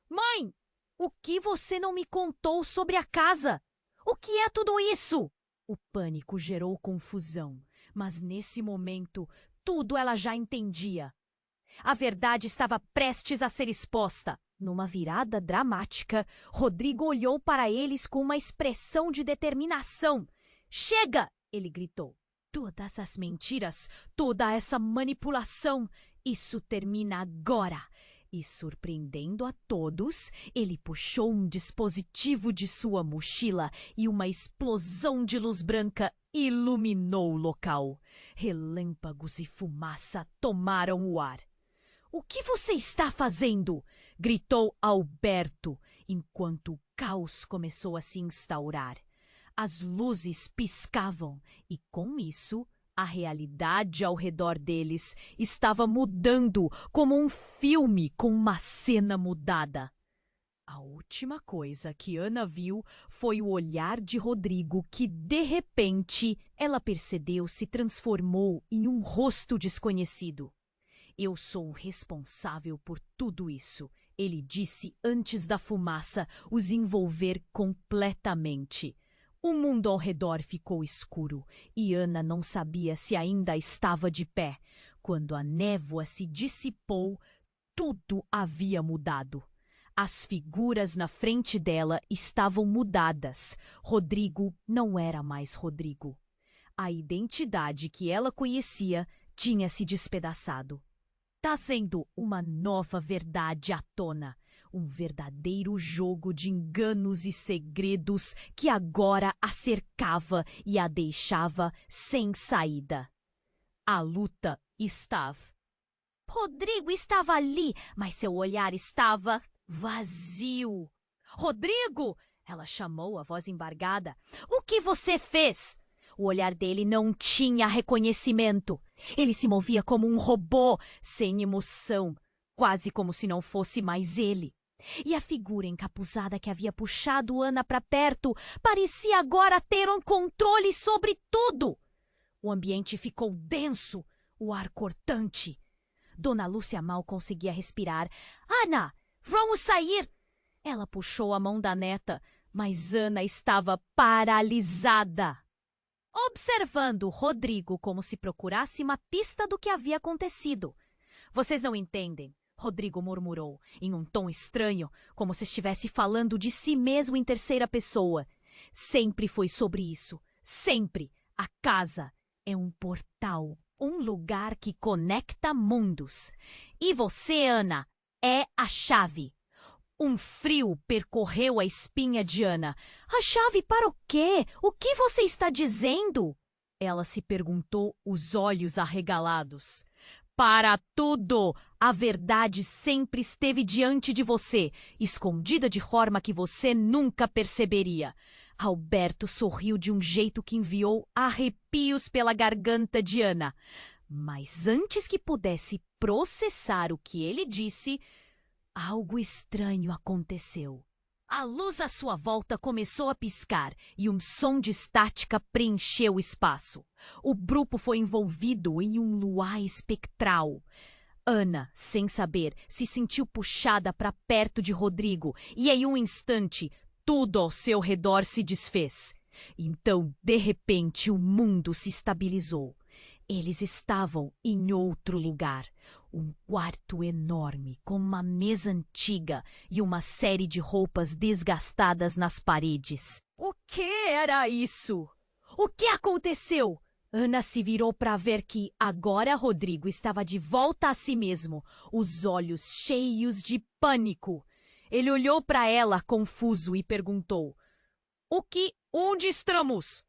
Mãe, o que você não me contou sobre a casa? O que é tudo isso? O pânico gerou confusão, mas nesse momento tudo ela já entendia. A verdade estava prestes a ser exposta. Numa virada dramática, Rodrigo olhou para eles com uma expressão de determinação. Chega! Ele gritou. Todas as mentiras, toda essa manipulação, isso termina agora. E, surpreendendo a todos, ele puxou um dispositivo de sua mochila e uma explosão de luz branca iluminou o local. Relâmpagos e fumaça tomaram o ar. O que você está fazendo? Gritou Alberto, enquanto o caos começou a se instaurar. As luzes piscavam e, com isso, a realidade ao redor deles estava mudando como um filme com uma cena mudada. A última coisa que Ana viu foi o olhar de Rodrigo que, de repente, ela percebeu se transformou em um rosto desconhecido. Eu sou o responsável por tudo isso, ele disse antes da fumaça os envolver completamente. O mundo ao redor ficou escuro e Ana não sabia se ainda estava de pé. Quando a névoa se dissipou, tudo havia mudado. As figuras na frente dela estavam mudadas. Rodrigo não era mais Rodrigo. A identidade que ela conhecia tinha se despedaçado. Trazendo uma nova verdade à tona. Um verdadeiro jogo de enganos e segredos que agora a cercava e a deixava sem saída. A luta estava. Rodrigo estava ali, mas seu olhar estava vazio. Rodrigo! Ela chamou, a voz embargada. O que você fez? O olhar dele não tinha reconhecimento. Ele se movia como um robô, sem emoção, quase como se não fosse mais ele. E a figura encapuzada que havia puxado Ana para perto parecia agora ter um controle sobre tudo. O ambiente ficou denso, o ar cortante. Dona Lúcia mal conseguia respirar. Ana, vamos sair! Ela puxou a mão da neta, mas Ana estava paralisada. Observando Rodrigo como se procurasse uma pista do que havia acontecido. Vocês não entendem. Rodrigo murmurou, em um tom estranho, como se estivesse falando de si mesmo em terceira pessoa. Sempre foi sobre isso. Sempre. A casa é um portal, um lugar que conecta mundos. E você, Ana, é a chave. Um frio percorreu a espinha de Ana. A chave para o quê? O que você está dizendo? Ela se perguntou, os olhos arregalados. Para tudo! A verdade sempre esteve diante de você, escondida de forma que você nunca perceberia. Alberto sorriu de um jeito que enviou arrepios pela garganta de Ana. Mas antes que pudesse processar o que ele disse, Algo estranho aconteceu. A luz à sua volta começou a piscar e um som de estática preencheu o espaço. O grupo foi envolvido em um luar espectral. Ana, sem saber, se sentiu puxada para perto de Rodrigo e em um instante tudo ao seu redor se desfez. Então, de repente, o mundo se estabilizou. Eles estavam em outro lugar. Um quarto enorme, com uma mesa antiga e uma série de roupas desgastadas nas paredes. O que era isso? O que aconteceu? Ana se virou para ver que agora Rodrigo estava de volta a si mesmo, os olhos cheios de pânico. Ele olhou para ela confuso e perguntou: Onde estamos?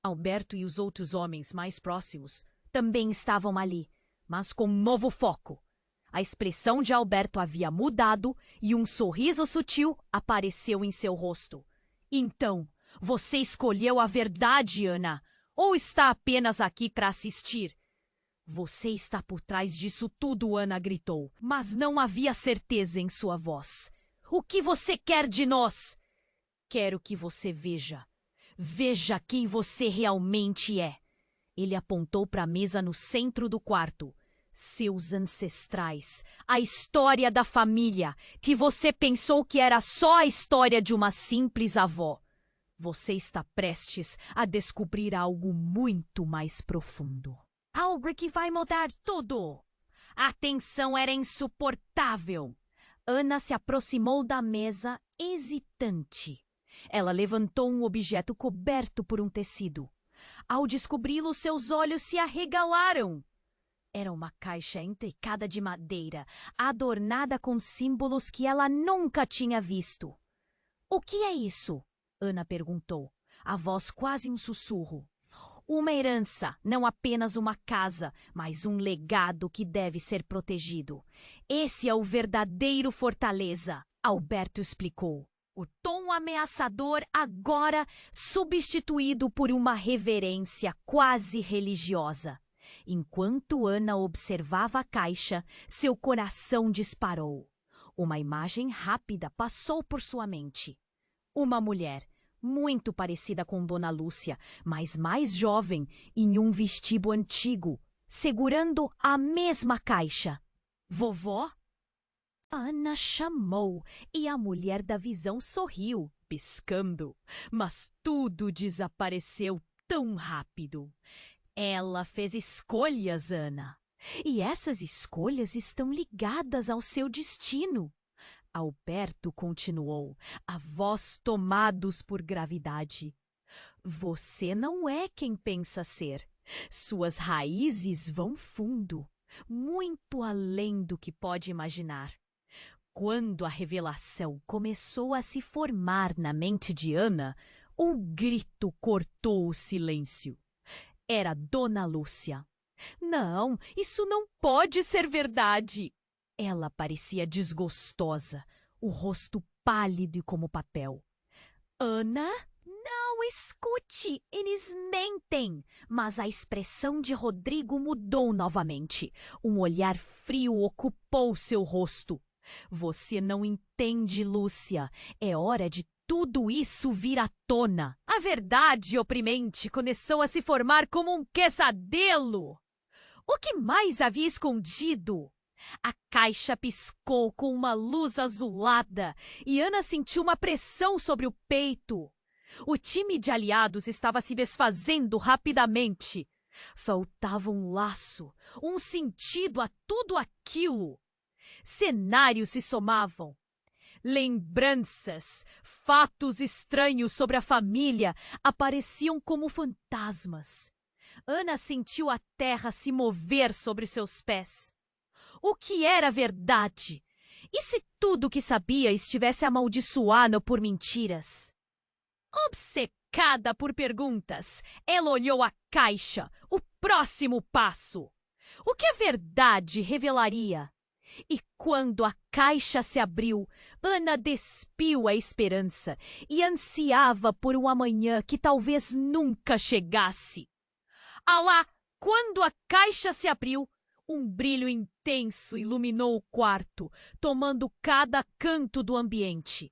Alberto e os outros homens mais próximos também estavam ali, mas com um novo foco. A expressão de Alberto havia mudado e um sorriso sutil apareceu em seu rosto. Então, você escolheu a verdade, Ana, ou está apenas aqui para assistir? Você está por trás disso tudo, Ana gritou, mas não havia certeza em sua voz. O que você quer de nós? Quero que você veja. Veja quem você realmente é. Ele apontou para a mesa no centro do quarto. Seus ancestrais, a história da família, que você pensou que era só a história de uma simples avó. Você está prestes a descobrir algo muito mais profundo. Algo que vai mudar tudo. A tensão era insuportável. Ana se aproximou da mesa, hesitante. Ela levantou um objeto coberto por um tecido. Ao descobri-lo, seus olhos se arregalaram. Era uma caixa intricada de madeira, adornada com símbolos que ela nunca tinha visto. O que é isso? Ana perguntou, a voz quase um sussurro. Uma herança, não apenas uma casa, mas um legado que deve ser protegido. Esse é o verdadeiro Fortaleza, Alberto explicou. O tom ameaçador agora substituído por uma reverência quase religiosa. Enquanto Ana observava a caixa, seu coração disparou. Uma imagem rápida passou por sua mente. Uma mulher, muito parecida com Dona Lúcia, mas mais jovem, em um vestido antigo, segurando a mesma caixa. Vovó? Ana chamou e a mulher da visão sorriu, piscando, mas tudo desapareceu tão rápido. Ela fez escolhas, Ana, e essas escolhas estão ligadas ao seu destino. Alberto continuou, a voz tomados por gravidade. Você não é quem pensa ser. Suas raízes vão fundo, muito além do que pode imaginar. Quando a revelação começou a se formar na mente de Ana, um grito cortou o silêncio. Era Dona Lúcia. Não, isso não pode ser verdade. Ela parecia desgostosa, o rosto pálido como papel. Ana? Não, escute, eles mentem. Mas a expressão de Rodrigo mudou novamente. Um olhar frio ocupou seu rosto. Você não entende, Lúcia. É hora de tudo isso vir à tona. A verdade oprimente começou a se formar como um pesadelo. O que mais havia escondido? A caixa piscou com uma luz azulada e Ana sentiu uma pressão sobre o peito. O time de aliados estava se desfazendo rapidamente. Faltava um laço, um sentido a tudo aquilo. Cenários se somavam. Lembranças, fatos estranhos sobre a família apareciam como fantasmas. Ana sentiu a terra se mover sobre seus pés. O que era verdade? E se tudo o que sabia estivesse amaldiçoado por mentiras? Obcecada por perguntas, ela olhou a caixa, o próximo passo. O que a verdade revelaria? E quando a caixa se abriu, Ana despiu a esperança e ansiava por um amanhã que talvez nunca chegasse. Alá, quando a caixa se abriu, um brilho intenso iluminou o quarto, tomando cada canto do ambiente.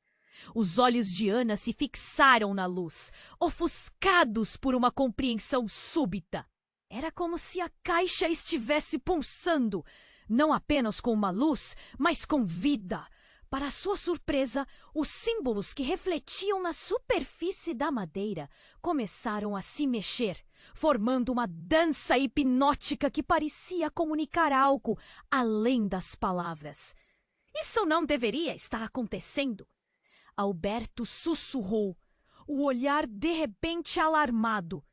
Os olhos de Ana se fixaram na luz, ofuscados por uma compreensão súbita. Era como se a caixa estivesse pulsando, não apenas com uma luz, mas com vida. Para sua surpresa, os símbolos que refletiam na superfície da madeira começaram a se mexer, formando uma dança hipnótica que parecia comunicar algo além das palavras. Isso não deveria estar acontecendo. Alberto sussurrou, o olhar de repente alarmado.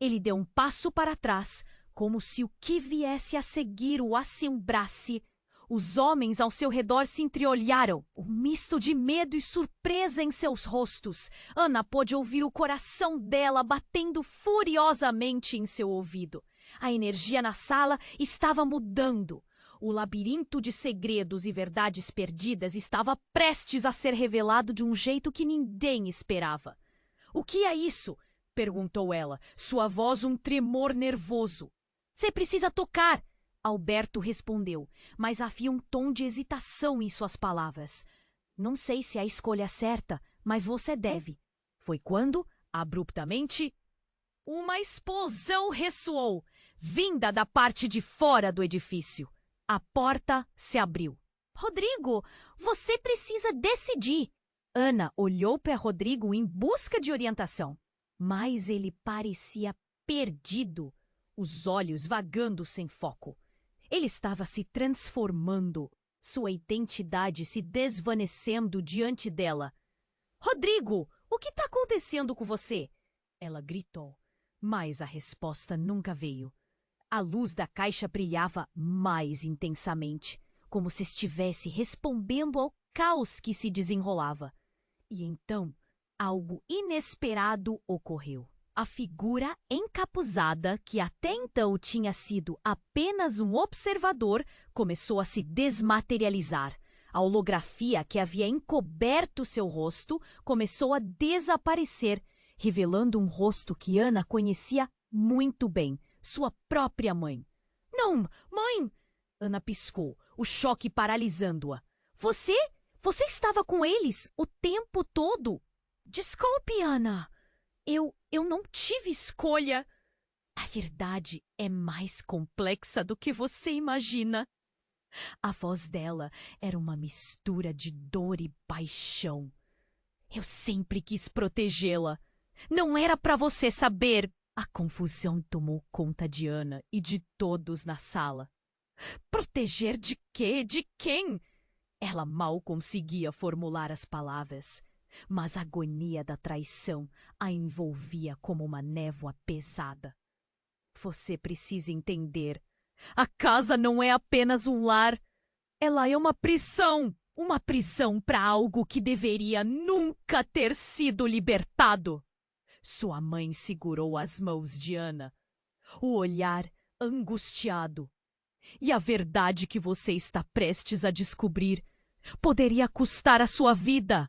Ele deu um passo para trás, como se o que viesse a seguir o assombrasse. Os homens ao seu redor se entreolharam, um misto de medo e surpresa em seus rostos. Ana pôde ouvir o coração dela batendo furiosamente em seu ouvido. A energia na sala estava mudando. O labirinto de segredos e verdades perdidas estava prestes a ser revelado de um jeito que ninguém esperava. — O que é isso? Perguntou ela, sua voz um tremor nervoso. — Você precisa tocar! Alberto respondeu, mas havia um tom de hesitação em suas palavras. — Não sei se é a escolha certa, mas você deve. Foi quando, abruptamente, uma explosão ressoou, vinda da parte de fora do edifício. A porta se abriu. — Rodrigo, você precisa decidir. Ana olhou para Rodrigo em busca de orientação, mas ele parecia perdido, os olhos vagando sem foco. Ele estava se transformando, sua identidade se desvanecendo diante dela. — Rodrigo, o que está acontecendo com você? Ela gritou, mas a resposta nunca veio. A luz da caixa brilhava mais intensamente, como se estivesse respondendo ao caos que se desenrolava. E então, algo inesperado ocorreu. A figura encapuzada, que até então tinha sido apenas um observador, começou a se desmaterializar. A holografia que havia encoberto seu rosto começou a desaparecer, revelando um rosto que Ana conhecia muito bem, sua própria mãe. — Não, mãe! Ana piscou, o choque paralisando-a. — Você estava com eles o tempo todo? — Desculpe, Ana. Eu não tive escolha. A verdade é mais complexa do que você imagina. A voz dela era uma mistura de dor e paixão. Eu sempre quis protegê-la. Não era para você saber. A confusão tomou conta de Ana e de todos na sala. Proteger de quê? De quem? Ela mal conseguia formular as palavras, mas a agonia da traição a envolvia como uma névoa pesada. Você precisa entender. A casa não é apenas um lar. Ela é uma prisão. Uma prisão para algo que deveria nunca ter sido libertado. Sua mãe segurou as mãos de Ana, o olhar angustiado. E a verdade que você está prestes a descobrir poderia custar a sua vida.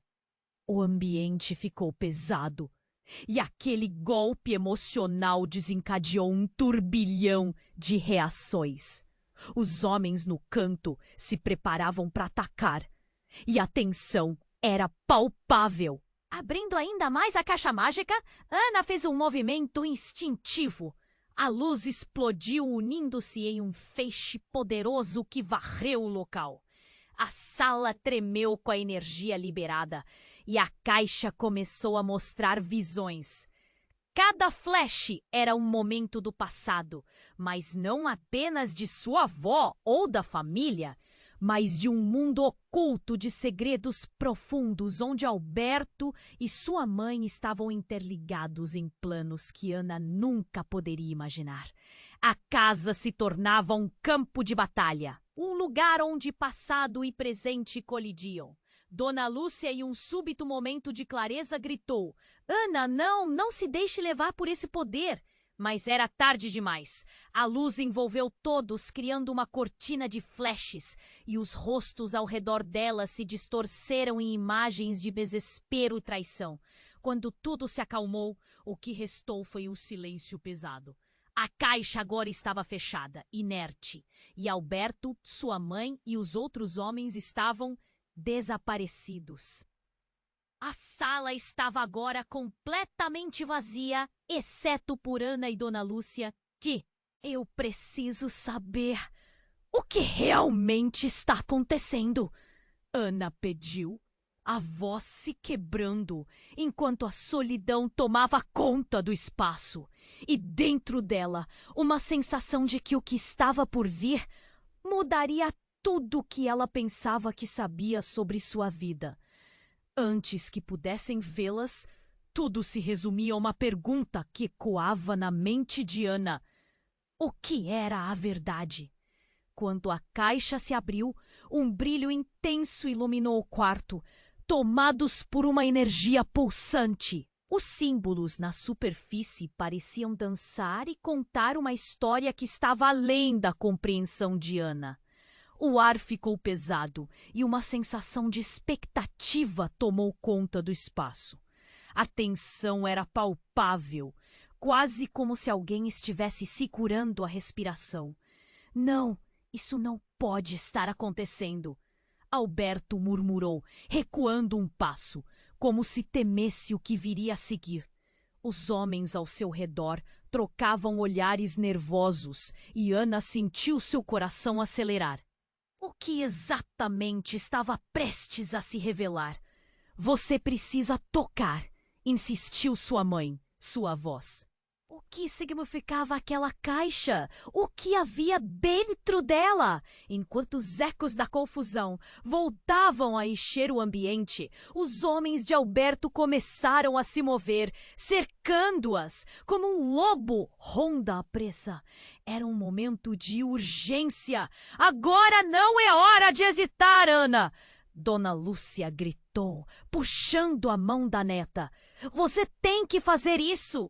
O ambiente ficou pesado e aquele golpe emocional desencadeou um turbilhão de reações. Os homens no canto se preparavam para atacar e a tensão era palpável. Abrindo ainda mais a caixa mágica, Ana fez um movimento instintivo. A luz explodiu, unindo-se em um feixe poderoso que varreu o local. A sala tremeu com a energia liberada e a caixa começou a mostrar visões. Cada flash era um momento do passado, mas não apenas de sua avó ou da família, mas de um mundo oculto de segredos profundos onde Alberto e sua mãe estavam interligados em planos que Ana nunca poderia imaginar. A casa se tornava um campo de batalha, um lugar onde passado e presente colidiam. Dona Lúcia, em um súbito momento de clareza, gritou: Ana, não se deixe levar por esse poder. Mas era tarde demais. A luz envolveu todos, criando uma cortina de flashes, e os rostos ao redor dela se distorceram em imagens de desespero e traição. Quando tudo se acalmou, o que restou foi um silêncio pesado. A caixa agora estava fechada, inerte, e Alberto, sua mãe e os outros homens estavam desaparecidos. A sala estava agora completamente vazia, exceto por Ana e Dona Lúcia. Eu preciso saber o que realmente está acontecendo, Ana pediu, a voz se quebrando, enquanto a solidão tomava conta do espaço. E dentro dela, uma sensação de que o que estava por vir mudaria tudo o que ela pensava que sabia sobre sua vida. Antes que pudessem vê-las, tudo se resumia a uma pergunta que ecoava na mente de Ana. O que era a verdade? Quando a caixa se abriu, um brilho intenso iluminou o quarto, tomados por uma energia pulsante. Os símbolos na superfície pareciam dançar e contar uma história que estava além da compreensão de Ana. O ar ficou pesado e uma sensação de expectativa tomou conta do espaço. A tensão era palpável, quase como se alguém estivesse segurando a respiração. Não, isso não pode estar acontecendo. Alberto murmurou, recuando um passo, como se temesse o que viria a seguir. Os homens ao seu redor trocavam olhares nervosos e Ana sentiu seu coração acelerar. O que exatamente estava prestes a se revelar? Você precisa tocar, insistiu sua mãe, sua voz. O que significava aquela caixa? O que havia dentro dela? Enquanto os ecos da confusão voltavam a encher o ambiente, os homens de Alberto começaram a se mover, cercando-as, como um lobo ronda a presa. Era um momento de urgência. Agora não é hora de hesitar, Ana! Dona Lúcia gritou, puxando a mão da neta. Você tem que fazer isso!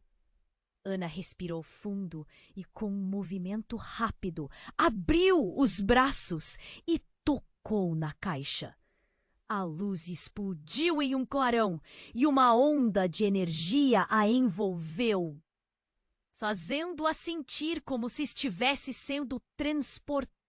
Ana respirou fundo e, com um movimento rápido, abriu os braços e tocou na caixa. A luz explodiu em um clarão e uma onda de energia a envolveu, fazendo-a sentir como se estivesse sendo transportada.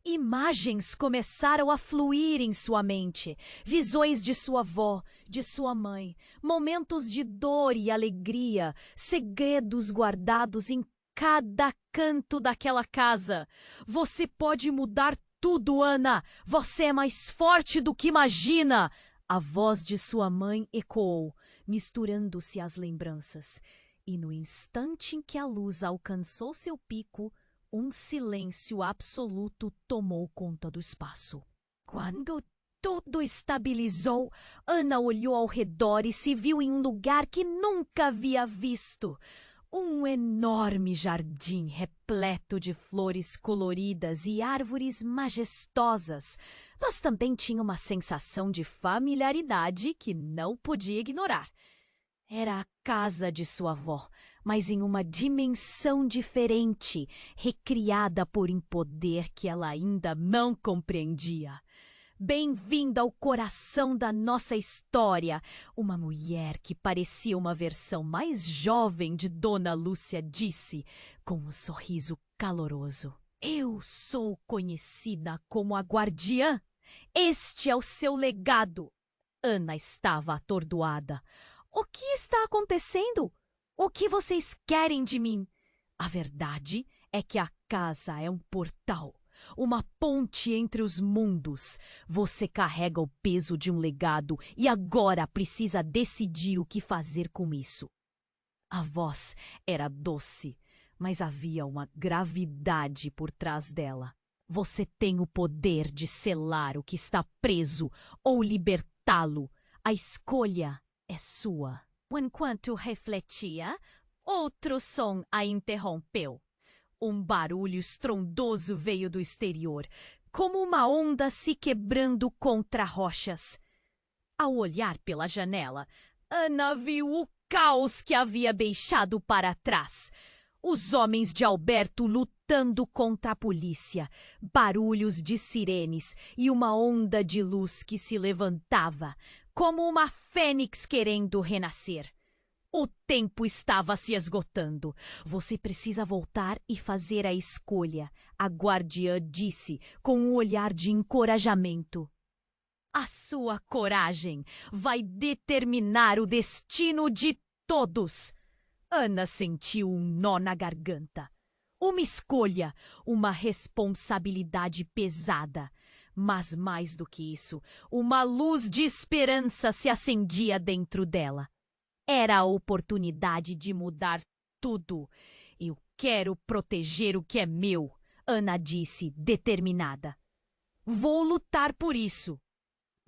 Imagens começaram a fluir em sua mente, visões de sua avó, de sua mãe, momentos de dor e alegria, segredos guardados em cada canto daquela casa. Você pode mudar tudo, Ana! Você é mais forte do que imagina! A voz de sua mãe ecoou, misturando-se às lembranças. E no instante em que a luz alcançou seu pico, um silêncio absoluto tomou conta do espaço. Quando tudo estabilizou, Ana olhou ao redor e se viu em um lugar que nunca havia visto. Um enorme jardim repleto de flores coloridas e árvores majestosas, mas também tinha uma sensação de familiaridade que não podia ignorar. Era a casa de sua avó, mas em uma dimensão diferente, recriada por um poder que ela ainda não compreendia. Bem-vinda ao coração da nossa história! Uma mulher que parecia uma versão mais jovem de Dona Lúcia disse, com um sorriso caloroso. Eu sou conhecida como a guardiã. Este é o seu legado. Ana estava atordoada. O que está acontecendo? O que vocês querem de mim? A verdade é que a casa é um portal, uma ponte entre os mundos. Você carrega o peso de um legado e agora precisa decidir o que fazer com isso. A voz era doce, mas havia uma gravidade por trás dela. Você tem o poder de selar o que está preso ou libertá-lo. A escolha é sua. Enquanto refletia, outro som a interrompeu. Um barulho estrondoso veio do exterior, como uma onda se quebrando contra rochas. Ao olhar pela janela, Ana viu o caos que havia deixado para trás. Os homens de Alberto lutando contra a polícia, barulhos de sirenes e uma onda de luz que se levantava, como uma fênix querendo renascer. O tempo estava se esgotando. Você precisa voltar e fazer a escolha, a guardiã disse com um olhar de encorajamento. A sua coragem vai determinar o destino de todos. Ana sentiu um nó na garganta. Uma escolha, uma responsabilidade pesada. Mas mais do que isso, uma luz de esperança se acendia dentro dela. Era a oportunidade de mudar tudo. Eu quero proteger o que é meu, Ana disse, determinada. Vou lutar por isso.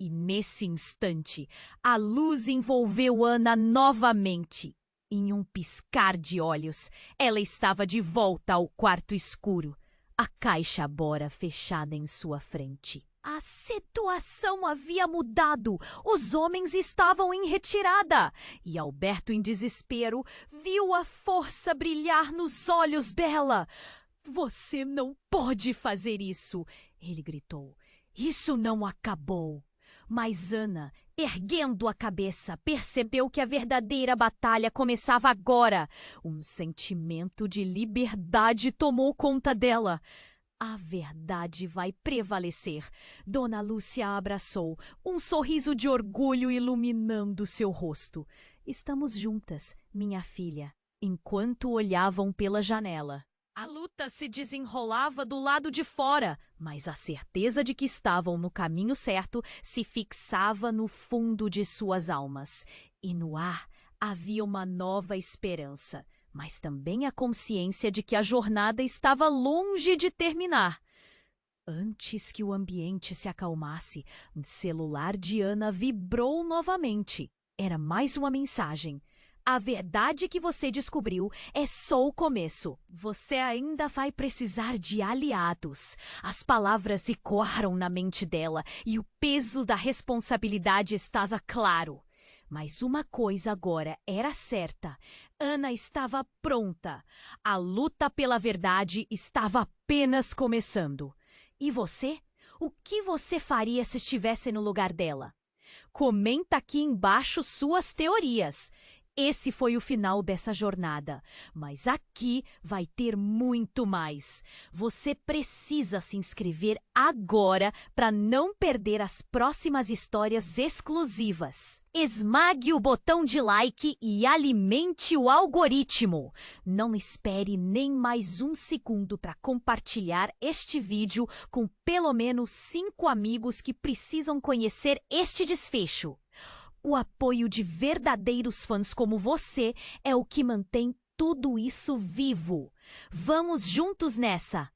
E nesse instante, a luz envolveu Ana novamente. Em um piscar de olhos, ela estava de volta ao quarto escuro, a caixa bora fechada em sua frente. A situação havia mudado. Os homens estavam em retirada. E Alberto, em desespero, viu a força brilhar nos olhos dela. Você não pode fazer isso, ele gritou. Isso não acabou. Mas Ana, erguendo a cabeça, percebeu que a verdadeira batalha começava agora. Um sentimento de liberdade tomou conta dela. A verdade vai prevalecer. Dona Lúcia a abraçou, um sorriso de orgulho iluminando seu rosto. Estamos juntas, minha filha, enquanto olhavam pela janela. A luta se desenrolava do lado de fora, mas a certeza de que estavam no caminho certo se fixava no fundo de suas almas. E no ar havia uma nova esperança, mas também a consciência de que a jornada estava longe de terminar. Antes que o ambiente se acalmasse, o celular de Ana vibrou novamente. Era mais uma mensagem. A verdade que você descobriu é só o começo. Você ainda vai precisar de aliados. As palavras ecoaram na mente dela e o peso da responsabilidade estava claro. Mas uma coisa agora era certa. Ana estava pronta. A luta pela verdade estava apenas começando. E você? O que você faria se estivesse no lugar dela? Comenta aqui embaixo suas teorias. Esse foi o final dessa jornada, mas aqui vai ter muito mais. Você precisa se inscrever agora para não perder as próximas histórias exclusivas. Esmague o botão de like e alimente o algoritmo. Não espere nem mais um segundo para compartilhar este vídeo com pelo menos 5 amigos que precisam conhecer este desfecho. O apoio de verdadeiros fãs como você é o que mantém tudo isso vivo. Vamos juntos nessa!